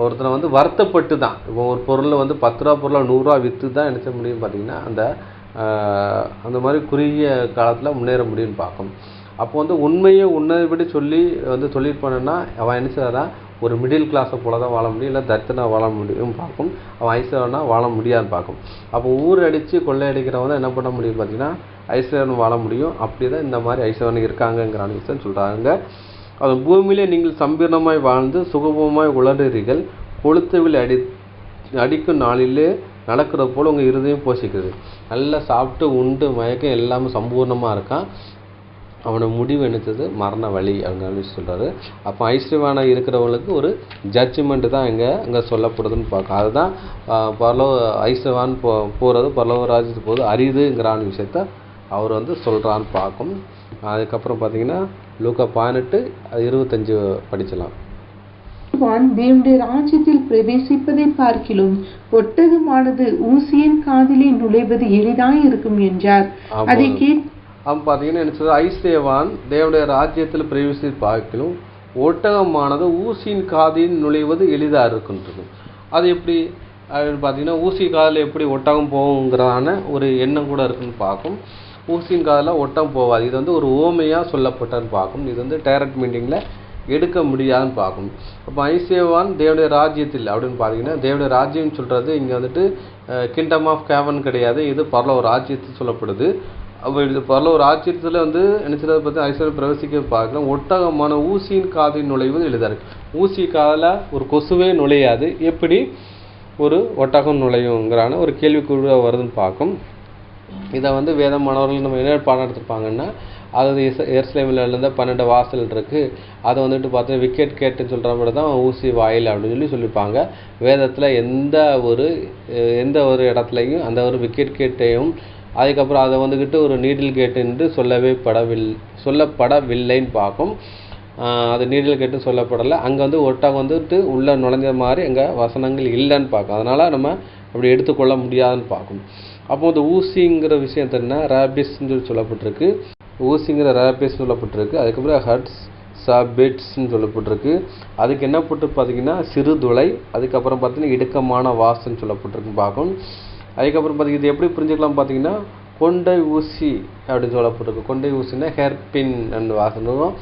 ஒருத்தனை வருத்தப்பட்டு தான் இப்போ ஒரு பொருளை 10 ரூபா பொருளை 100 ரூபா விற்று தான் என்ன செய்ய முடியும் பார்த்தீங்கன்னா அந்த மாதிரி குறுகிய காலத்தில் முன்னேற முடியும்னு பார்க்கணும். அப்போ உண்மையை உன்னதை சொல்லி தொழில் பண்ணனா அவன் என்ன செய்யறா ஒரு மிடில் கிளாஸை போல தான் வாழ முடியும், இல்லை தரித்திரனா வாழ முடியும் பார்க்கும். அவன் ஐஸ்வர்யனா வாழ முடியாதுன்னு பார்க்கும். அப்போ ஊர் அடித்து கொள்ளையடிக்கிறவன் என்ன பண்ண முடியும் பார்த்தீங்கன்னா ஐஸ்வர்யன் வாழ முடியும். அப்படி தான் இந்த மாதிரி ஐஸ்வர்யன் இருக்காங்கங்கிறான விஷயம் சொல்கிறாங்க. அது பூமியிலே நீங்கள் சம்பீர்ணமாய் வாழ்ந்து சுகபமாய் உளறீர்கள். கொளுத்தவில் அடிக்கும் நாளிலே நடக்கிறது போல் உங்கள் இருதயம் போஷிக்கிறது. நல்லா சாப்பிட்டு உண்டு மயக்கம் எல்லாமே சம்பூர்ணமாக இருக்கான். அவனோட முடிவு என்னது மரண வழி அப்படின்னு சொல்கிறாரு. அப்போ ஐஸ்வர்யவானாக இருக்கிறவங்களுக்கு ஒரு ஜட்ஜ்மெண்ட்டு தான் இங்கே சொல்லப்படுதுன்னு பார்க்க. அதுதான் ஐஸ்வர்யவான் போகிறது பரலோக ராஜ்யத்துக்கு போகிறது அரிதுங்கிறான விஷயத்த அவர் சொல்கிறான்னு பார்க்கும். அதுக்கப்புறம் பார்த்தீங்கன்னா லூக்கா 18:25 படிச்சலாம். தேவனுடைய ராஜ்யத்தில் பிரவேசிப்பதை பார்க்கிலும் ஒட்டகமானது ஊசியின் காதிலே நுழைவது எளிதாய் இருக்கும் என்றார். அதை பார்த்தீங்கன்னா என்ன சொல்றது, ஐஸ்வர்யவான் தேவனுடைய ராஜ்யத்தில் பிரவேசித்து பார்க்கிலும் ஒட்டகமானது ஊசியின் காதில் நுழைவது எளிதாக இருக்கின்றது. அது எப்படி அப்படின்னு பார்த்தீங்கன்னா, ஊசி காதில் எப்படி ஒட்டகம் போகுங்கிறதான ஒரு எண்ணம் கூட இருக்குன்னு பார்க்கும். ஊசியின் காதில் ஒட்டகம் போகாது. இது வந்து ஒரு ஓமையாக சொல்லப்பட்டன்னு பார்க்கும். இது வந்து டைரக்ட் மீனிங்கில் எடுக்க முடியாதுன்னு பார்க்கும். அப்போ ஐசேவான் தேவனுடைய ராஜ்யத்தில் அப்படின்னு பார்த்தீங்கன்னா, தேவனுடைய ராஜ்யம் சொல்கிறது இங்கே வந்துட்டு கிங்டம் ஆஃப் கேவன் கிடையாது. இது பரலோக ராஜ்யத்தில் சொல்லப்படுது. அப்போ இது பரலோக ராஜ்யத்தில் வந்து நினைச்சதை பற்றி ஐஸ்வர்யம் பிரவேசிக்க பார்க்கலாம். ஒட்டகமான ஊசியின் காதில் நுழைவது எளிதாக இருக்குது. ஊசி காதில் ஒரு கொசுவே நுழையாது, எப்படி ஒரு ஒட்டகம் நுழையுங்கிறான ஒரு கேள்விக்குறியாக வருதுன்னு பார்க்கும். இதை வந்து வேத மாணவர்கள் நம்ம என்ன பாடம் எடுத்துருப்பாங்கன்னா, அதாவது எருசலேமில் இருந்த 12 வாசல் இருக்குது. அதை வந்துட்டு பார்த்தா விக்கெட் கேட்டுன்னு சொல்கிற மாதிரி தான் ஊசி வாயில் அப்படின்னு சொல்லியிருப்பாங்க. வேதத்தில் எந்த ஒரு இடத்துலையும் அந்த ஒரு விக்கெட் கேட்டையும் அதுக்கப்புறம் அதை வந்துக்கிட்டு ஒரு நீடில் கேட்டு என்று சொல்லப்படவில்லைன்னு பார்க்கும். அது நீடில் கேட்டு சொல்லப்படலை. அங்கே வந்து ஒட்டகம் வந்துட்டு உள்ளே நுழைஞ்ச மாதிரி அங்கே வசனங்கள் இல்லைன்னு பார்க்கும். அதனால் நம்ம அப்படி எடுத்துக்கொள்ள முடியாதுன்னு பார்க்கும். அப்போ இந்த ஊசிங்கிற விஷயம் என்ன, ரேபிஸ்ன்னு சொல்லப்பட்டிருக்கு. ஊசிங்கிற ரேபிஸ் சொல்லப்பட்டிருக்கு. அதுக்கப்புறம் ஹட்ஸ் சபிட்ஸ்ன்னு சொல்லப்பட்டிருக்கு. அதுக்கு என்ன போட்டு பார்த்தீங்கன்னா சிறு துளை. அதுக்கப்புறம் பார்த்தீங்கன்னா இடுக்கமான வாசன்னு சொல்லப்பட்டிருக்கு பார்க்கும். அதுக்கப்புறம் பார்த்தீங்கன்னா இது எப்படி புரிஞ்சுக்கலாம் பார்த்தீங்கன்னா, கொண்டை ஊசி அப்படின்னு சொல்லப்பட்டிருக்கு. கொண்டை ஊசின்னா ஹேர்பின் அண்ட் வாசனும்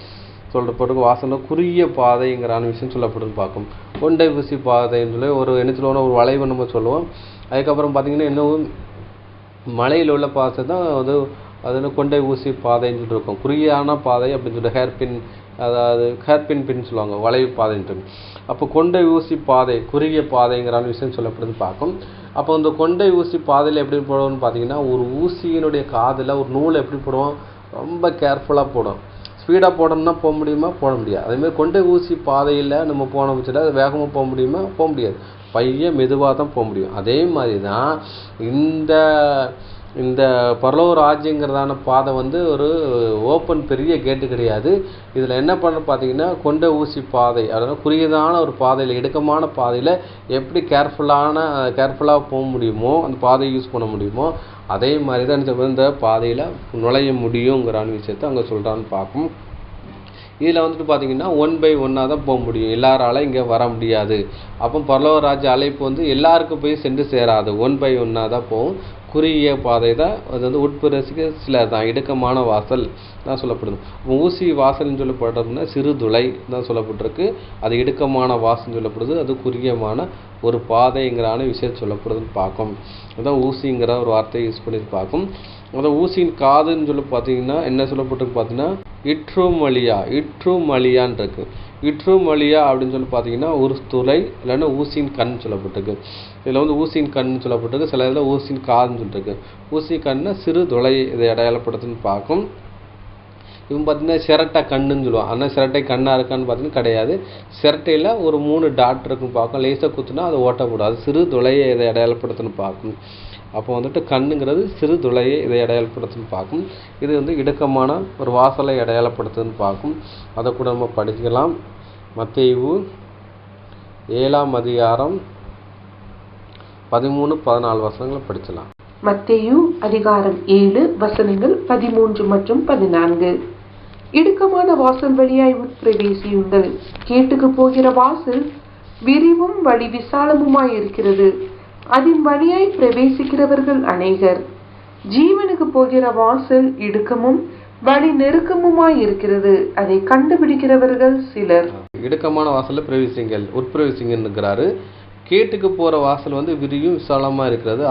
சொல்லப்பட்டிருக்கு. வாசனம் குறுகிய பாதைங்கிறான விஷயம் சொல்லப்படுதுன்னு பார்க்கும். கொண்டை ஊசி பாதைன்னு சொல்லி என்ன சொல்லுவோம்னா ஒரு வளைவு நம்ம சொல்லுவோம். அதுக்கப்புறம் பார்த்தீங்கன்னா இன்னும் மலையில் உள்ள பாதை தான் அது கொண்டை ஊசி பாதைன்னு சொல்லிட்டு இருக்கும். குறுகியான பாதை அப்படின்னு சொல்லிட்டு ஹேர்பின், அதாவது ஹேர்பின் சொல்லுவாங்க, வளைவு பாதைன்ட்டு. அப்போ கொண்டை ஊசி பாதை குறுகிய பாதைங்கிறான விஷயம் சொல்லப்படுதுன்னு பார்க்கும். அப்போ இந்த கொண்டை ஊசி பாதையில் எப்படி போடுவோம்னு பார்த்தீங்கன்னா, ஒரு ஊசியினுடைய காதில் ஒரு நூலை எப்படி போடுவோம், ரொம்ப கேர்ஃபுல்லாக போடும். ஸ்பீடாக போடணும்னா போக முடியுமா, போட முடியாது. அதேமாதிரி கொண்டை ஊசி பாதையில் நம்ம போன வச்சுட்டு அது வேகமாக போக முடியுமா, போக முடியாது. பையன் மெதுவாக தான் போக முடியும். அதே மாதிரி தான் இந்த பரலோக ராஜ்யங்கிறதான பாதை வந்து ஒரு ஓப்பன் பெரிய கேட்டு கிடையாது. இதில் என்ன பண்ண பார்த்தீங்கன்னா, கொண்டை ஊசி பாதை, அதாவது குறுகியதான ஒரு பாதையில் இடுக்கமான பாதையில் எப்படி கேர்ஃபுல்லாக போக முடியுமோ, அந்த பாதையை யூஸ் பண்ண முடியுமோ, அதே மாதிரி தான் இந்த பாதையில் நுழைய முடியுங்கிறான விஷயத்தை அங்கே சொல்கிறான்னு பார்க்கும். இதில் வந்துட்டு பார்த்தீங்கன்னா 1 by 1 தான் போக முடியும். எல்லாராலும் இங்கே வர முடியாது. அப்போ பரலோக ராஜ்ய அழைப்பு வந்து எல்லாருக்கும் போய் சென்று சேராது. 1 by 1 தான் போகும். குறுகிய பாதை தான் அது வந்து உட்பிரசிக்க சிலர் தான். இடுக்கமான வாசல் தான் சொல்லப்படுது. ஊசி வாசல்னு சொல்லப்படுறதுன்னா சிறு துளை தான் சொல்லப்பட்டிருக்கு. அது இடுக்கமான வாசல்னு சொல்லப்படுது. அது குறுகியமான ஒரு பாதைங்கிறான விஷயம் சொல்லப்படுதுன்னு பார்க்கும். அதான் ஊசிங்கிற ஒரு வார்த்தையை யூஸ் பண்ணி பார்க்கும். அதான் ஊசியின் காதுன்னு சொல்லி பார்த்தீங்கன்னா என்ன சொல்லப்பட்டிருக்கு பார்த்தீங்கன்னா இட்ருமலியான் இருக்கு. இட்ருமலியா அப்படின்னு சொல்லி பார்த்தீங்கன்னா ஒரு துளை, இல்லைன்னா ஊசியின் கண் சொல்லப்பட்டிருக்கு. இதில் வந்து ஊசியின் கண் சொல்லப்பட்டிருக்கு. சில இதில் ஊசியின் காதுன்னு சொல்லிருக்கு. ஊசி கண்ணை சிறு துளை இதை அடையாளப்படுத்துன்னு பார்க்கும். இவன் பார்த்தீங்கன்னா சிரட்டை கண்ணுன்னு சொல்லுவான். ஆனால் சிரட்டை கண்ணாக இருக்கான்னு பார்த்தீங்கன்னா கிடையாது. சிரட்டையில் ஒரு 3 டாட் இருக்குன்னு பார்க்கும். லேசாக குத்துனா அது ஓட்டக்கூடாது. சிறு துளையை இதை அடையாளப்படுத்துன்னு பார்க்கும். அப்போ வந்துட்டு கண்ணுங்கிறது சிறு துளையை இதை அடையாளப்படுத்துன்னு பார்க்கும். இது வந்து இடுக்கமான ஒரு வாசலை அடையாளப்படுத்துன்னு பார்க்கும். அதை கூட நம்ம படிக்கலாம். மத்தேயு 7ஆம் அதிகாரம் 13-14 வசனங்களை படிக்கலாம். மத்தேயு அதிகாரம் 7 வசனங்கள் 13 மற்றும் 14. இடுக்கமான வாசல் வழியாய் உட்பிரவேசியுங்கள். கேட்டுக்கு போகிற வாசல் விரிவும் வழி விசாலமுமாய் இருக்கிறது. அதன் வழியாய் பிரவேசிக்கிறவர்கள் அநேகர். ஜீவனுக்கு போகிற வாசல் இடுக்கமும் வழி நெருக்கமுமாய் இருக்கிறது. அதை கண்டுபிடிக்கிறவர்கள் சிலர். இடுக்கமான வாசல்ல பிரவேசிங்கள், உட்பிரவேசிங்கிறாரு. கேட்டுக்கு போகிற வாசல் வந்து விரியும் விசாலமாக இருக்கிறது.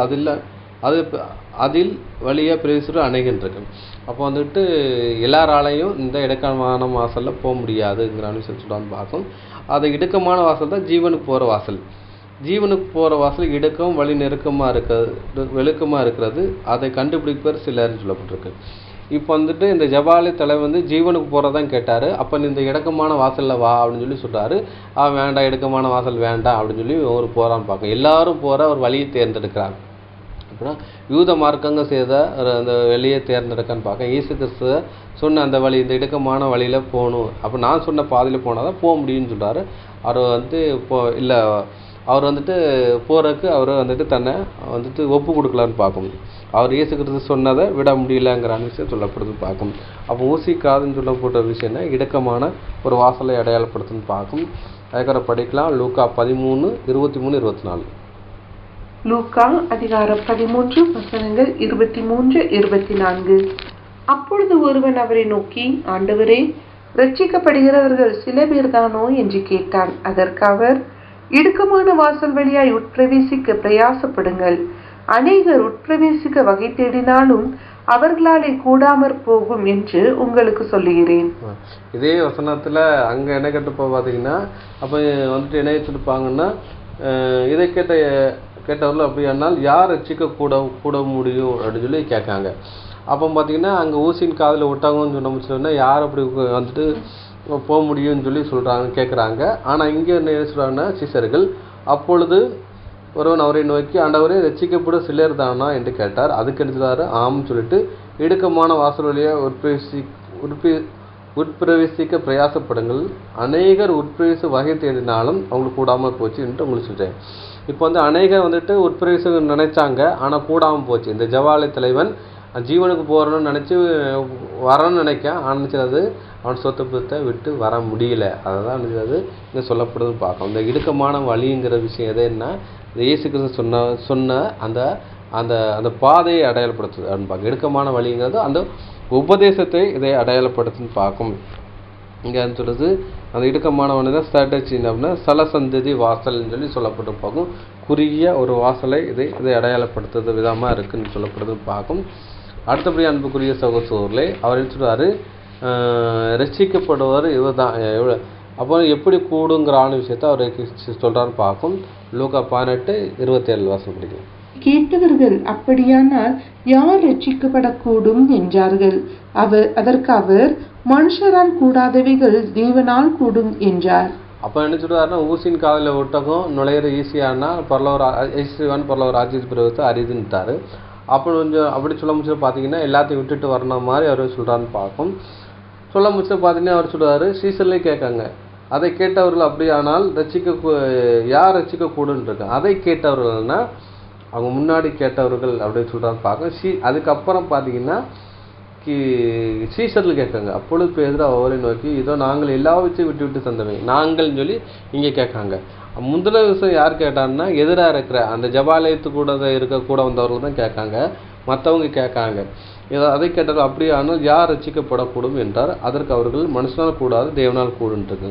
அதில் வழியாக பிரவேசிக்கிற அநேகன் இருக்கு. அப்போ வந்துட்டு எல்லாராலையும் இந்த இடுக்கமான வாசலில் போக முடியாதுங்கிற விஷயம் சொல்கிறான்னு பார்க்கும். அது இடுக்கமான வாசல் தான் ஜீவனுக்கு போகிற வாசல். ஜீவனுக்கு போகிற வாசல் இடுக்கம் வழி வெளுக்கமாக இருக்கிறது. அதை கண்டுபிடிப்பவர் சிலர்னு சொல்லப்பட்டிருக்கு. இப்போ வந்துட்டு இந்த ஜபாலி தலைவர் வந்து ஜீவனுக்கு போகிறதான் கேட்டார். அப்போ இந்த இடுக்கமான வாசலில் வா அப்படின்னு சொல்கிறாரு. வேண்டாம், இடுக்கமான வாசல் வேண்டாம் அப்படின்னு சொல்லி ஒரு போகிறான்னு பார்க்கும். எல்லாரும் போகிற ஒரு வழியை தேர்ந்தெடுக்கிறாங்க. அப்படின்னா யூத மார்க்கங்க செய்த அந்த வழியை தேர்ந்தெடுக்கான்னு பார்க்க இயேசு கிறிஸ்துவ சொன்ன அந்த வழி, இந்த இடுக்கமான வழியில் போகணும், அப்போ நான் சொன்ன பாதையில் போனால் தான் போக முடியும்னு சொல்கிறாரு. அவர் வந்து இப்போ இல்லை அவர் வந்துட்டு போகிறதுக்கு அவர் வந்துட்டு தன்னை வந்துட்டு ஒப்பு கொடுக்கலான்னு பார்க்கும். அவர் இயேசு கிறிஸ்து சொன்னதை விட முடியலங்கிற விஷயம் சொல்லப்படுது பார்க்கும். அப்போ ஊசி காதுன்னு சொல்லப்பட்ட விஷயம்னா இடுக்கமான ஒரு வாசலை அடையாளப்படுத்துன்னு பார்க்கும். அதுக்கப்புறம் படிக்கலாம் லூக்கா 13:23-24. லூக்கா அதிகாரம் 13 வசனங்கள் 23-24. அப்பொழுது ஒருவன் அவரை நோக்கி, ஆண்டவரே, ரட்சிக்கப்படுகிறவர்கள் சில பேர்தானோ என்று கேட்டான். அதற்கு அவர், இடுக்கமான வாசல் வழியாய் உட்பிரவேசிக்க பிரயாசப்படுங்கள். அநேகர் உட்பிரவேசிக்க வகை தேடினாலும் அவர்களாலே கூடாமற் போகும் என்று உங்களுக்கு சொல்லுகிறேன். இதே வசனத்துல அங்க என்ன கேட்டுப்போ பார்த்தீங்கன்னா, அப்போ வந்துட்டு என்ன வச்சுருப்பாங்கன்னா, இதை கேட்டவர்கள் அப்படியானால் யார் ரட்சிக்க கூட முடியும் அப்படின்னு சொல்லி கேட்காங்க. அப்போ பார்த்தீங்கன்னா அங்கே ஊசியின் காதில் விட்டாங்கன்னு சொன்னோம்னா யார் அப்படி வந்துட்டு போக முடியும்னு சொல்லி கேட்குறாங்க. ஆனால் இங்கே என்ன சொல்கிறாங்கன்னா, சீசர்கள், அப்பொழுது ஒருவன் அவரை நோக்கி, ஆண்டவரே, ரட்சிக்கப்படும் சிலர் தானா என்று கேட்டார். அதுக்கு எடுத்துட்டாரு ஆம்னு சொல்லிட்டு, இடுக்கமான வாசல் வழியாக உட்பிரவேசிக்க பிரயாசப்படுங்கள். அநேகர் உட்பிரவேச வகை தேடினாலும் அவங்களுக்கு கூடாமல் போச்சு என்று உங்களுக்கு சொல்கிறேன். இப்போ வந்து அநேகர் வந்துட்டு உட்பிரவேசம் நினைச்சாங்க, ஆனால் கூடாமல் போச்சு. இந்த ஜவாலய தலைவன் ஜீவனுக்கு போகிறோன்னு நினச்சி வரணும்னு நினைச்சது அவன் சொத்து பத்தை விட்டு வர முடியல. அதை தான் நினைச்சது இங்கே சொல்லப்படுதுன்னு பார்க்கணும். இந்த இடுக்கமான வழிங்கிற விஷயம் எதுன்னா, இந்த இயேசு கிறிஸ்து சொன்ன அந்த அந்த அந்த பாதையை அடையாளப்படுத்துது அப்படின்னு பார்க்க. இடுக்கமான வழிங்கிறது அந்த உபதேசத்தை இதை அடையாளப்படுத்துன்னு பார்க்கும். இங்கே சொல்லுது அந்த இடுக்கமான வழினா ஸ்ட்ராட்டஜி அப்படின்னா சலசந்ததி வாசல்னு சொல்லி சொல்லப்பட்டு பார்க்கும். குறுகிய ஒரு வாசலை இதை அடையாளப்படுத்துறது விதமாக இருக்குன்னு சொல்லப்படுதுன்னு பார்க்கும். அடுத்தபடி அன்புக்குரிய சகோதரர்களே, அவர் என்ன சொல்றாரு, ரட்சிக்கப்படுவார் இவர் தான். அப்போ எப்படி கூடுங்கிறான விஷயத்த அவர் சொல்றாரு பார்க்கும். லூக்கா 18:27 வாசல் படிக்கும். கேட்டவர்கள், அப்படியானால் யார் ரட்சிக்கப்படக்கூடும் என்றார்கள். அதற்கு அவர், மனுஷரால் கூடாதவைகள் தேவனால் கூடும் என்றார். அப்போ என்ன சொல்றாருன்னா, ஊசியின் காதில் ஒட்டகம் நுழையிற ஈஸியானா பரலோக ராஜ்ய பிரவேசத்தை அரிதுன்ட்டாரு. அப்போ கொஞ்சம் அப்படி சொல்ல முடிச்சு பார்த்தீங்கன்னா எல்லாத்தையும் விட்டுட்டு வரணும் மாதிரி அவர் சொல்கிறான்னு பார்க்கும். சொல்ல முடிச்சு பார்த்தீங்கன்னா அவர் சொல்கிறாரு, சீசர்லேயே கேட்காங்க, அதை கேட்டவர்கள் அப்படியானால் யார் ரட்சிக்கக்கூடுன்னு இருக்காங்க. அதை கேட்டவர்கள்னா அவங்க முன்னாடி கேட்டவர்கள் அப்படின்னு சொல்கிறான்னு பார்க்க. அதுக்கப்புறம் பார்த்தீங்கன்னா சீசர்கள் கேட்காங்க. அப்பொழுது பேதுரு அவரை நோக்கி, இதோ நாங்கள் எல்லாவற்றையும் விட்டு தந்தவங்க நாங்கள்னு சொல்லி இங்கே கேட்காங்க. முந்தின விஷயம் யார் கேட்டான்னா, எதிராக இருக்கிற அந்த ஜபாலயத்து கூட வந்தவர்கள் தான் கேட்காங்க, மற்றவங்க கேட்காங்க. அதை கேட்டால் அப்படியானால் யார் ரட்சிக்கப்படக்கூடும் என்றார். அதற்கு அவர்கள், மனுஷனால் கூடாது தேவனால் கூடுன்றது.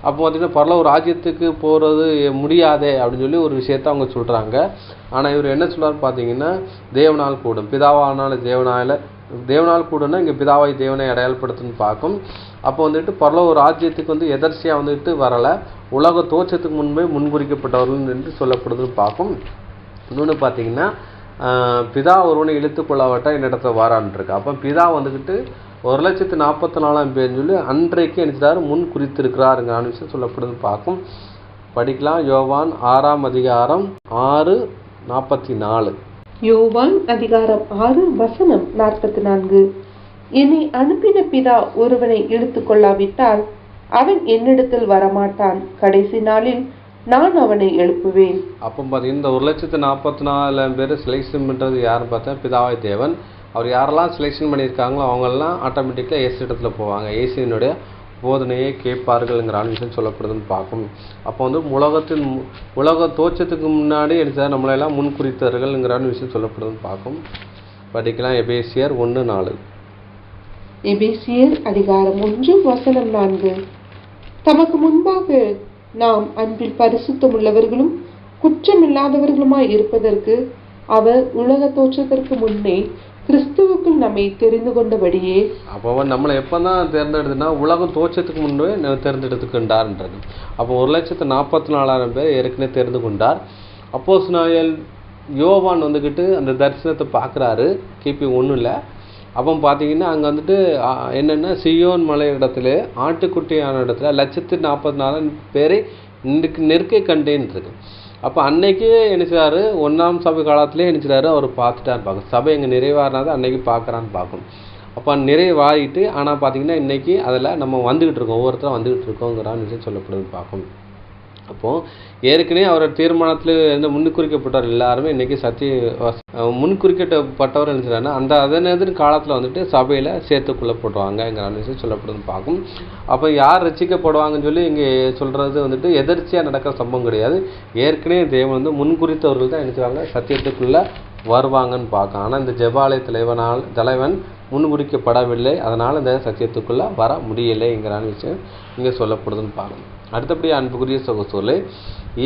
அப்போ பார்த்தீங்கன்னா பரலோக ராஜ்யத்துக்கு போகிறது முடியாதே அப்படின்னு சொல்லி ஒரு விஷயத்த அவங்க சொல்கிறாங்க. ஆனால் இவர் என்ன சொல்கிறார் பார்த்தீங்கன்னா, தேவனால் கூடும். பிதாவானால தேவனால் கூடுன்னா இங்கே பிதாவாய் தேவனை அடையாளப்படுத்துன்னு பார்க்கும். அப்போ வந்துட்டு பரலோக ராஜ்யத்துக்கு வந்து எதர்ச்சியாக வந்துட்டு வரலை, உலக தோற்றத்துக்கு முன்பே முன்குறிக்கப்பட்டவர்கள் என்று சொல்லப்படுதுன்னு பார்க்கும். இன்னொன்று பார்த்தீங்கன்னா, பிதா ஒருவனை இழுத்து கொள்ளாவட்டா என்னிடத்துல வாரான்ருக்கு. அப்போ பிதா வந்துக்கிட்டு 1,44,000 பேர்னு சொல்லி அன்றைக்கு நினைச்சாரு முன் குறித்திருக்கிறாருங்கிற விஷயம் சொல்லப்படுதுன்னு பார்க்கும். படிக்கலாம். யோவான் 6:6-44. யோவான் அதிகாரம் 6 வசனம் 44. என்னை அனுப்பின பிதா ஒருவனை இழுத்து கொள்ளாவிட்டால் அவன் என்னிடத்தில் வரமாட்டான். கடைசி நாளில் நான் அவனை எழுப்புவேன். அப்போ பார்த்தீங்கன்னா இந்த 1,44,000 பேர் செலெக்ஷன் பண்ணுறது யாருன்னு பார்த்தா பிதாவாய் தேவன். அவர் யாரெல்லாம் செலெக்ஷன் பண்ணியிருக்காங்களோ அவங்கெல்லாம் ஆட்டோமேட்டிக்காக ஏசு இடத்துல போவாங்க, இயேசுவினுடைய போதனையை கேட்பார்கள்ங்கிற விஷயம் சொல்லப்படுதுன்னு பார்க்கும். அப்போ வந்து உலக தோற்றத்துக்கு முன்னாடி எடுத்த நம்மளெல்லாம் முன்குறித்தார்கள்ங்கிற விஷயம் சொல்லப்படுதுன்னு பார்க்கும். படிக்கலாம். எபேசியர் 1:4. எபேசியர் அதிகாரம் 1 வசனம் 4. தமக்கு முன்பாக நாம் அன்பில் பரிசுத்தம் உள்ளவர்களும் குற்றமில்லாதவர்களுமாய் இருப்பதற்கு அவர் உலக தோற்றத்திற்கு முன்னே கிறிஸ்துவுக்குள் நம்மை தெரிந்து கொண்டபடியே. அப்போ நம்மளை எப்போ தான் தேர்ந்தெடுத்துனா உலக தோற்றத்துக்கு முன்பே தேர்ந்தெடுத்துக்கொண்டார்ன்றது. அப்போ 1,44,000 பேர் ஏற்கனவே தெரிந்து கொண்டார். அப்போஸ்தலனாகிய யோவான் வந்துக்கிட்டு அந்த தரிசனத்தை பார்க்குறாரு கிபி 1. அப்போ பார்த்தீங்கன்னா அங்கே வந்துட்டு என்னென்னா சியோன் மலை இடத்துல ஆட்டுக்குட்டியான இடத்துல 1,44,000 பேரை நெருக்கை கண்டேன்ருக்கு. அப்போ அன்னைக்கு நினைச்சாரு 1ஆம் சபை காலத்திலே நினைச்சாரு அவர் பார்த்துட்டான்னு பார்க்கும். சபை எங்கே நிறைவாறினது அன்னைக்கு பார்க்குறான்னு பார்க்கும். அப்போ நிறைவாகிட்டு ஆனால் பார்த்தீங்கன்னா இன்றைக்கி அதில் நம்ம வந்துக்கிட்டு இருக்கோம், ஒவ்வொருத்தரும் வந்துக்கிட்டு இருக்கோங்கிறான்னு விஷயம் சொல்லப்படுதுன்னு பார்க்கும். அப்போது ஏற்கனவே அவரோட தீர்மானத்தில் இருந்து முன்னுக்குறிக்கப்பட்டவர் எல்லாருமே இன்றைக்கி முன்குறிக்கப்பட்டவர் நினச்சிட்டாருன்னா அந்த அதனது காலத்தில் வந்துட்டு சபையில் சேர்த்துக்கொள்ளப்படுவாங்கங்கிற விஷயம் சொல்லப்படுதுன்னு பார்க்கும். அப்போ யார் ரசிக்கப்படுவாங்கன்னு சொல்லி இங்கே சொல்கிறது வந்துட்டு எதிர்ச்சியாக நடக்கிற சம்பவம் கிடையாது. ஏற்கனவே தேவன் வந்து முன்குறித்தவர்கள் தான் நினைச்சாங்க சத்தியத்துக்குள்ளே வருவாங்கன்னு பார்க்கலாம். ஆனால் இந்த ஜெபாலய தலைவன் முன்குறிக்கப்படவில்லை, அதனால் இந்த சத்தியத்துக்குள்ளே வர முடியலைங்கிற விஷயம் இங்கே சொல்லப்படுதுன்னு பார்க்கணும். அடுத்தபடி அன்புக்குரிய சகோதரர்களே,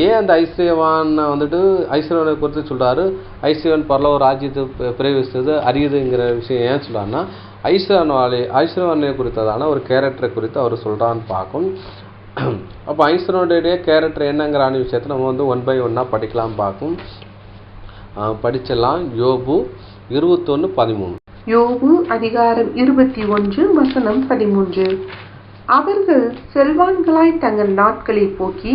ஏன் அந்த ஐஸ்வர்யவானை வந்துட்டு ஐஸ்வர்யவனை குறித்து சொல்கிறாரு, ஐஸ்வர்யவன் பரலோக ராஜ்யத்தை பிரவேசித்தது அரியுதுங்கிற விஷயம் ஏன் சொல்கிறாருன்னா, ஐஸ்வர்யவானை குறித்ததான ஒரு கேரக்டரை குறித்து அவர் சொல்கிறான்னு பார்க்கும். அப்போ ஐஸ்வர்யனுடைய கேரக்டர் என்னங்கிற விஷயத்தை நம்ம வந்து 1 by 1 படிக்கலாம் பார்க்கும். படிச்சிடலாம். யோபு 21:13. யோபு அதிகாரம் 21 வசனம் 13. அவர்கள் செல்வான்களாய் தங்கள் நாட்களை போக்கி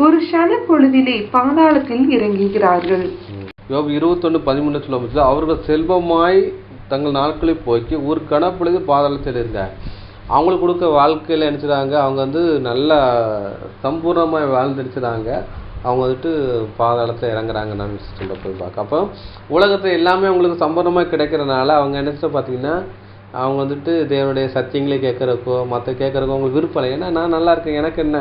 ஒரு க்ஷண பொழுதிலே பாதாளத்தில் இறங்குகிறார்கள். யோபு 21:13 சொல்லும்போது அவர்கள் செல்வமாய் தங்கள் நாட்களை போக்கி ஒரு கணப்பொழுது பாதாளத்தில் இருக்காங்க. அவங்களுக்கு கொடுக்க வாழ்க்கையில் நினச்சிடாங்க, அவங்க வந்து நல்லா சம்பூர்ணமாக வாழ்ந்துடுச்சுறாங்க, அவங்க வந்துட்டு பாதாளத்தில் இறங்குறாங்க. நான் சொல்ல போய் பார்க்க அப்போ உலகத்தில் எல்லாமே அவங்களுக்கு சம்பூர்ணமாக கிடைக்கிறனால அவங்க நினச்சிட்டு பார்த்தீங்கன்னா அவங்க வந்துட்டு தேவனுடைய சத்தியங்களை கேட்குறக்கோ மற்ற கேட்குறக்கோ அவங்களுக்கு விருப்பம் இல்லை. ஏன்னா நான் நல்லா இருக்கேன், எனக்கு என்ன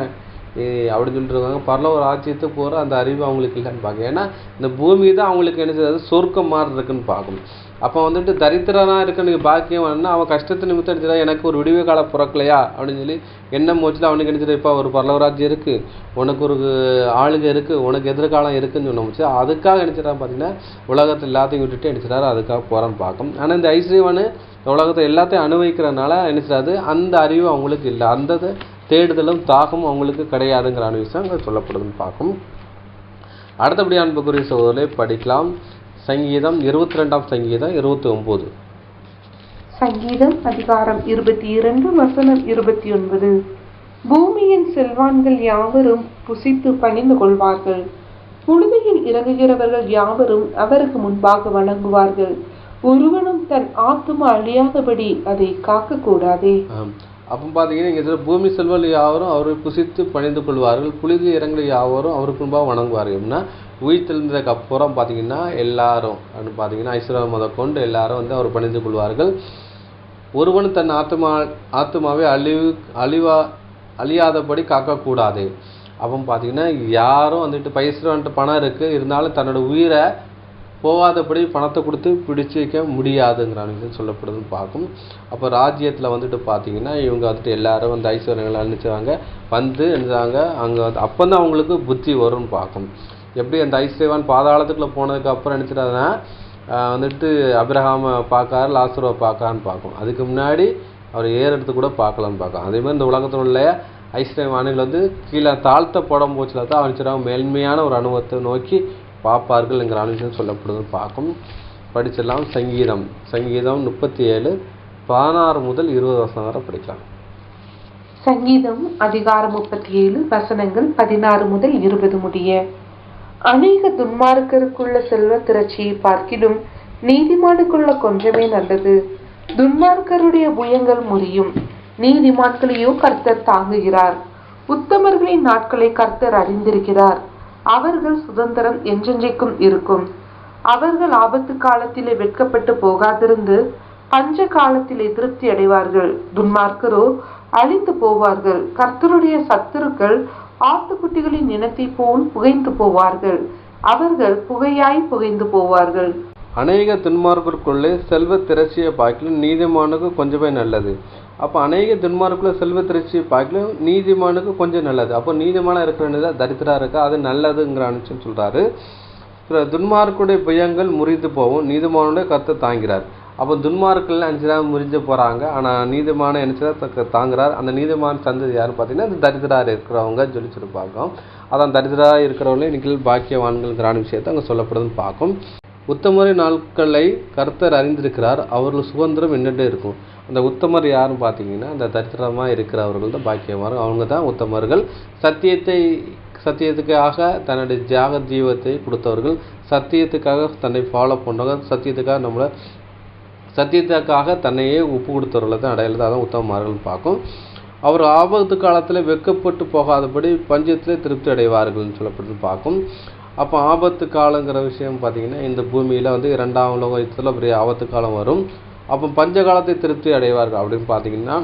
அப்படின்னு சொல்லிட்டு இருக்காங்க. பரலோக ராஜ்யத்தை போகிற அந்த அறிவு அவங்களுக்கு இல்லைன்னு பார்க்க. ஏன்னா இந்த பூமி தான் அவங்களுக்கு என்ன செய்யாது, சொர்க்கம் மாதிரி இருக்குன்னு பார்க்கணும். அப்போ வந்துட்டு தரித்திரனாக இருக்குன்னு பாக்கியம் வேணும்னா அவன் கஷ்டத்தை நிமித்தம் எடுத்துட்டா எனக்கு ஒரு விடுவே காலம் பிறக்கலையா அப்படின்னு சொல்லி எண்ணம் வச்சுட்டு அவனுக்கு நினச்சிட்டு இப்போ ஒரு பரலோக ராஜ்யம் இருக்குது, உனக்கு ஒரு ஆளுகை இருக்குது, உனக்கு எதிர்காலம் இருக்குதுன்னு சொன்ன முடிச்சு அதுக்காக நினச்சிட்டா பார்த்தீங்கன்னா உலகத்தை எல்லாத்தையும் விட்டுட்டு நினச்சிட்டாரு, அதுக்காக போகிறான்னு பார்க்கும். ஆனால் இந்த ஐஸ்வர்யவானு உலகத்தை எல்லாத்தையும் அனுபவிக்கிறதுனால நினச்சிடாது, அந்த அறிவு அவங்களுக்கு இல்லை, அந்த தேடுதலும் தாகமும் அவங்களுக்கு கிடையாதுங்கிற விஷயம் அங்கே சொல்லப்படுதுன்னு பார்க்கும். அடுத்தபடி அன்புக்குரிய சகோதரரை படிக்கலாம். சங்கீதம் 22 சங்கீதம் 29. சங்கீதம் அதிகாரம் 22 வசனம் 29. பூமியின் செல்வான்கள் யாவரும் புசித்து பணிந்து கொள்வார்கள், புழுதியில் இறங்குகிறவர்கள் யாவரும் அவருக்கு முன்பாக வணங்குவார்கள், ஒருவனும் தன் ஆத்துமா அழியாதபடி அதை காக்க கூடாதே. அப்போ பார்த்தீங்கன்னா இங்கே பூமி செல்வல் யாவரும் அவரை புசித்து பணிந்து கொள்வார்கள், புழுதி இறங்குற யாவரும் அவருக்கு முன்பாக வணங்குவார்கள். அப்படின்னா உயிர்த்தெழுந்ததுக்கு அப்புறம் பார்த்தீங்கன்னா எல்லாரும் அப்படின்னு பார்த்தீங்கன்னா ஐஸ்வர்யம் முதற்கொண்டு எல்லாரும் வந்து அவர் பணிந்து கொள்வார்கள். ஒருவன் தன் ஆத்மாவை அழியாதபடி காக்கக்கூடாது. அப்போ பார்த்தீங்கன்னா யாரும் வந்துட்டு ஐஸ்வர்யன்ட்டு பணம் இருக்குது இருந்தாலும் தன்னோட உயிரை போகாதபடி பணத்தை கொடுத்து பிடிச்சி வைக்க முடியாதுங்கிற விஷயம் சொல்லப்படுதுன்னு பார்க்கும். அப்போ ராஜ்யத்தில் வந்துட்டு பார்த்தீங்கன்னா இவங்க வந்துட்டு எல்லாரும் வந்து ஐஸ்வர்யங்களை நினச்சிவாங்க வந்து நினைச்சாங்க அங்கே வந்து அப்போ தான் அவங்களுக்கு புத்தி வரும்னு பார்க்கும். எப்படி அந்த ஐஸ்வர்யவான் பாதாளத்துக்குள்ளே போனதுக்கு அப்புறம் நினச்சிட்டாங்கன்னா வந்துட்டு அபிரகாமை பார்க்காரு, லாசருவை பார்க்கான்னு பார்க்கும். அதுக்கு முன்னாடி அவர் ஏறெடுத்து கூட பார்க்கலான்னு பார்க்கும். அதேமாதிரி இந்த உலகத்தில் உள்ள ஐஸ்வர்யவானிகள் வந்து கீழே தாழ்த்த போடும் போச்சில் தான் அவனிச்சிடாங்க மேன்மையான ஒரு அனுபவத்தை நோக்கி பார்ப்பார்கள் என்கிற விஷயம் சொல்லப்படுதுன்னு பார்க்கும். படிச்சிடலாம். சங்கீதம் 37 16 முதல் 20 வசனம் வரை படிக்கலாம். சங்கீதம் அதிகாரம் 37 வசனங்கள் 16 முதல் 20 முடிய. அநேக துன்மார்க்கருக்குள்ள செல்வ திரட்சியை பார்க்கிலும் நீதிமானுக்குள்ள கொஞ்சமே நல்லது. துன்மார்க்கருடைய புயங்கள் முறியும், நீதிமான்களையோ கர்த்தர் தாங்குகிறார். உத்தமர்களின் நாட்களை கர்த்தர் அறிந்திருக்கிறார், அவர்கள் சுதந்திரம் என்றென்றைக்கும் இருக்கும். அவர்கள் ஆபத்து காலத்திலே வெட்கப்பட்டு போகாதிருந்து பஞ்ச காலத்திலே திருப்தி அடைவார்கள். துன்மார்க்கரோ அழிந்து போவார்கள். கர்த்தருடைய சத்துருக்கள் ஆட்டுக்குட்டிகளின் இனத்தை போல் புகைந்து போவார்கள், அவர்கள் புகையாய் புகைந்து போவார்கள். அநேக துன்மார்க்கருக்குள்ளே செல்வ திரட்சியை பார்க்கலும் நீதிமானுக்கு கொஞ்சமே நல்லது. அப்போ அநேக துன்மார்க்குள்ள செல்வ திரட்சியை பார்க்கலும் நீதிமானுக்கு கொஞ்சம் நல்லது. அப்போ நீதிமான இருக்கிற தரித்திரா இருக்கா அது நல்லதுங்கிற அனுப்பிச்சுன்னு சொல்கிறாரு. துன்மார்க்குடைய புயங்கள் முறிந்து போகும், நீதிமானுடைய கர்த்தர் தாங்கிறார். அப்போ துன்மார்க்கில் நினச்சிதான் முறிஞ்சு போகிறாங்க, ஆனால் நீதிமான நினச்சிதான் தாங்குறார். அந்த நீதிமான சந்ததி யாருன்னு பார்த்தீங்கன்னா அந்த தரித்திராக இருக்கிறவங்க சொல்லிச்சுட்டு பார்க்கும். அதான் தரித்திராக இருக்கிறவங்களே இன்னைக்கு பாக்கியவான்கள்ங்கிற விஷயத்தை அங்கே சொல்லப்படுதுன்னு பார்க்கும். உத்தமரி நாட்களை கர்த்தர் அறிந்திருக்கிறார், அவர்கள் சுதந்திரம் என்னென்ன இருக்கும். அந்த உத்தமர் யாருன்னு பார்த்தீங்கன்னா அந்த தரித்திரமாக இருக்கிறவர்கள் தான் பாக்கியவான், அவங்க தான் உத்தமர்கள். சத்தியத்துக்காக தன்னுடைய தியாக ஜீவத்தை கொடுத்தவர்கள், சத்தியத்துக்காக தன்னை ஃபாலோ பண்ணுறவங்க, சத்தியத்துக்காக தன்னையே ஒப்பு கொடுத்தவர்களை தான் அடையாளத்தை அதான் உத்தமமார்கள்னு பார்க்கும். அவர் ஆபத்து காலத்தில் வெட்கப்பட்டு போகாதபடி பஞ்சத்திலே திருப்தி அடைவார்கள்னு சொல்லப்படுது பார்க்கும். அப்போ ஆபத்து காலங்கிற விஷயம் பார்த்திங்கன்னா இந்த பூமியில் வந்து 2ஆம் உலக யுத்தத்தில் பெரிய ஆபத்து காலம் வரும். அப்போ பஞ்ச காலத்தை திருப்தி அடைவார்கள் அப்படின்னு பார்த்திங்கன்னா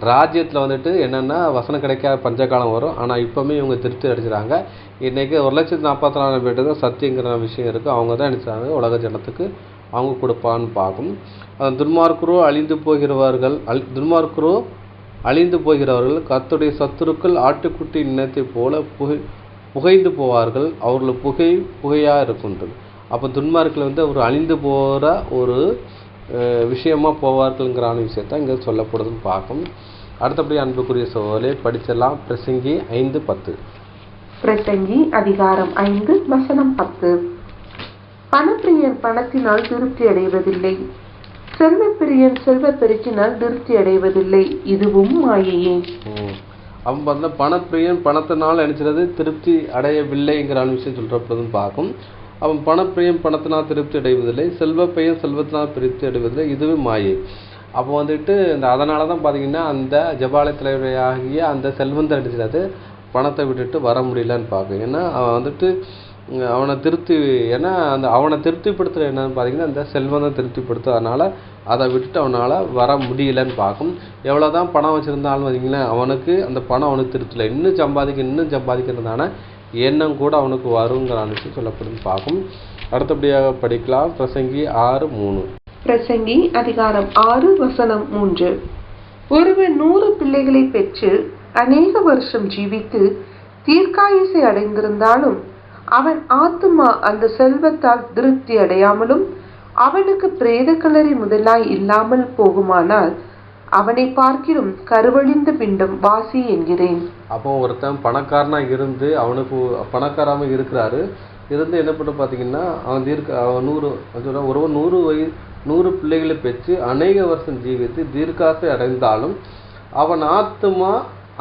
ராஜ்யத்தில் வந்துட்டு என்னென்னா வசனம் கிடைக்காத பஞ்சகாலம் வரும். ஆனால் இப்போவுமே இவங்க திருப்தி அடைச்சிறாங்க. இன்றைக்கி 1,44,000 பேர் தான் சத்தியங்கிற விஷயம் இருக்குது. அவங்க தான் நினச்சாங்க உலக ஜனத்துக்கு அவங்க கொடுப்பான்னு பார்க்கும். துன்மார்க்கரோ அழிந்து போகிறவர்கள் கர்த்தருடைய சத்துருக்கள் ஆட்டுக்குட்டி இனத்தை போல புகைந்து போவார்கள். அவர்கள் புகையாக இருக்கின்றது. அப்போ துன்மார்க்கில் வந்து ஒரு அழிந்து போகிற ஒரு விஷயமா போவார்கள்ங்கிறான விஷயத்தான் இங்கே சொல்லப்படுதுன்னு பார்க்கும். அடுத்தபடி அன்புக்குரிய சோழலே படிச்சிடலாம். பிரசங்கி 5:10. பிரசங்கி அதிகாரம் 5 வசனம் 10. பணப்பிரியன் பணத்தினால் திருப்தி அடைவதில்லை, செல்வப்பிரியன் செல்வப்பெருக்கினால் திருப்தி அடைவதில்லை, இதுவும் மாயையே. அவன் பார்த்தா பணப்பிரியன் பணத்தினால் நினைச்சது திருப்தி அடையவில்லைங்கிற விஷயம் சொல்றப்பதுன்னு பார்க்கும். அவன் பணப்பிரியன் பணத்தினால் திருப்தி அடைவதில்லை, செல்வப்பையன் செல்வத்தினால் திருப்தி அடைவதில்லை, இதுவே மாயை. அப்போ வந்துட்டு அதனால தான் பார்த்தீங்கன்னா அந்த ஜபாலய தலைவராகிய அந்த செல்வந்தன் அடிச்சது பணத்தை விட்டுட்டு வர முடியலன்னு பார்க்கும். ஏன்னா அவன் வந்துட்டு அவனை திருப்திப்படுத்துகிற என்னன்னு பார்த்தீங்கன்னா அந்த செல்வந்தான் திருப்திப்படுத்துறதுனால அதை விட்டுட்டு அவனால் வர முடியலன்னு பார்க்கும். எவ்வளோ தான் பணம் வச்சுருந்தாலும் பார்த்தீங்கன்னா அவனுக்கு அந்த பணம் அவனுக்கு திருப்திஇல்லை, இன்னும் சம்பாதிக்கிறதான எண்ணம் கூட அவனுக்கு வருங்கிற விஷயம் சொல்லப்படுதுன்னு பார்க்கும். அடுத்தபடியாக படிக்கலாம். பிரசங்கி 6:3. பிரசங்கி அதிகாரம் 6 வசனம் 3. ஒருவன் 100 பிள்ளைகளை பெற்று அநேக வருஷம் ஜீவித்து தீர்க்காயுசை அடைந்திருந்தாலும் அவன் ஆத்துமா அந்த செல்வத்தால் திருப்தி அடையாமலும் அவனுக்கு பிரேத கல்லறை முதலாய் இல்லாமல் போகுமானால் அவனை பார்க்கிலும் கருவழிந்த பிண்டம் வாசி என்கிறேன். அப்போ ஒருத்தன் பணக்காரனா இருந்து அவனுக்கு பணக்காராம இருக்கிறாரு, இருந்து என்ன பண்ண பார்த்தீங்கன்னா அவன் 100 பிள்ளைகளை பெற்று அநேக வருஷம் ஜீவித்து தீர்க்காசை அடைந்தாலும் அவன் ஆத்துமா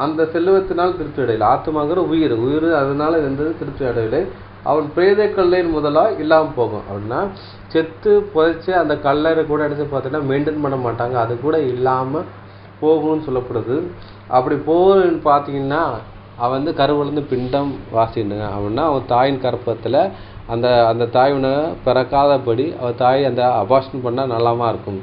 அந்த செல்வத்தினால் திருப்தி அடையலை. ஆத்துமாங்கிற உயிர் அதனால இருந்தது திருப்தி அடையலை. அவன் பிரேத கல்லறை முதலாக இல்லாமல் போகும். அப்படின்னா செத்து புதைச்சி அந்த கல்லறை கூட அடித்து பார்த்தீங்கன்னா மெயின்டைன் பண்ண மாட்டாங்க, அது கூட இல்லாமல் போகும்னு சொல்லப்படுது. அப்படி போகுன்னு பார்த்தீங்கன்னா அவன் வந்து கருவிலிருந்து பிண்டம் வாசிடுங்க. அப்படின்னா அவன் தாயின் கற்பத்தில் அந்த தாயினை பிறக்காதபடி அவள் தாய் அந்த அபார்ஷன் பண்ணால் நல்லாமா இருக்கும்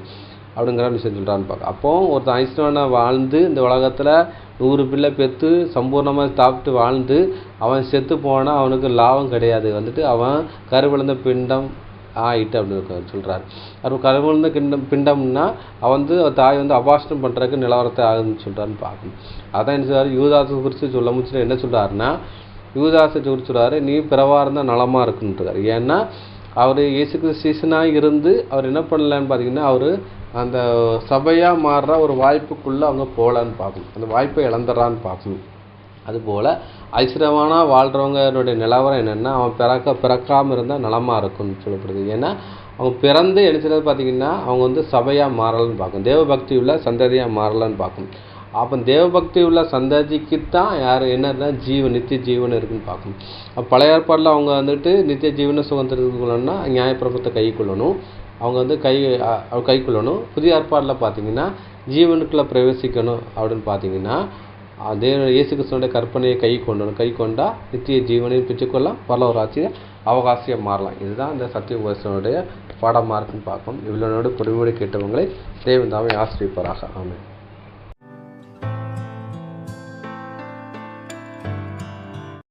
அப்படிங்கிற விஷயம் சொல்கிறான்னு பார்க்க. அப்போ ஒருத்தன் ஐஸ்வரனை வாழ்ந்து இந்த உலகத்தில் 100 பிள்ளை பெற்று சம்பூர்ணமாக சாப்பிட்டு வாழ்ந்து அவன் செத்து போனால் அவனுக்கு லாபம் கிடையாது. வந்துட்டு அவன் கருவிழந்த பிண்டம் ஆயிட்டு அப்படின்னு சொல்கிறார். அப்போ கருவிழந்த பிண்டம்னா அவன் வந்து தாய் வந்து அபார்ஷன் பண்ணுறதுக்கு நிலவரத்தை ஆகுதுன்னு சொல்கிறான்னு பார்க்கணும். அதான் என்ன சொல்கிறார், யூதாசை குறித்து சொல்ல முடிச்சு என்ன சொல்கிறாருன்னா, யூதாசை குறித்து சொல்கிறாரு, நீ பிறவா இருந்தால் நலமாக இருக்குன்றார். ஏன்னா அவர் இயேசுக்கு சீசனாக இருந்து அவர் என்ன பண்ணலான்னு பார்த்தீங்கன்னா அவர் அந்த சபையாக மாறுற ஒரு வாய்ப்புக்குள்ளே அவங்க போகலான்னு பார்க்கணும், அந்த வாய்ப்பை இழந்துடுறான்னு பார்க்கணும். அதுபோல் ஐஸ்வரமான வாழ்கிறவங்களுடைய நிலவரம் என்னென்னா அவன் பிறக்காமல் இருந்தால் நலமாக இருக்கும்னு சொல்லப்படுது. ஏன்னா அவங்க பிறந்து நினைச்சது பார்த்திங்கன்னா அவங்க வந்து சபையாக மாறலன்னு பார்க்கணும், தேவபக்தி உள்ள சந்ததியாக மாறலன்னு பார்க்கணும். அப்போ தேவபக்தி உள்ள சந்ததிக்குத்தான் என்னன்னா நித்திய ஜீவன் இருக்குன்னு பார்க்கணும். அப்போ பழைய ஏற்பாடில் அவங்க வந்துட்டு நித்திய ஜீவனை சுதந்திரத்துக்குள்ளனா நியாயப்பிரபத்தை கைக்கொள்ளணும், அவங்க வந்து கைக்கொள்ளணும். புதிய ஏற்பாடில் பார்த்தீங்கன்னா ஜீவனுக்குள்ளே பிரவேசிக்கணும் அப்படின்னு பார்த்தீங்கன்னா இயேசு கிறிஸ்துவோட கற்பனையை கை கொண்டா நித்திய ஜீவனையும் பெற்றுக்கொள்ளலாம், பரலோகராட்சியை அவகாசியம் மாறலாம். இதுதான் இந்த சத்திய உபதேசனுடைய பாடமாக இருக்குன்னு பார்க்கணும். இவ்வளோனோடு பொறுமையோடு கேட்டவங்களை தேவன் தாமே ஆசிரியப்பாராக. ஆமென்.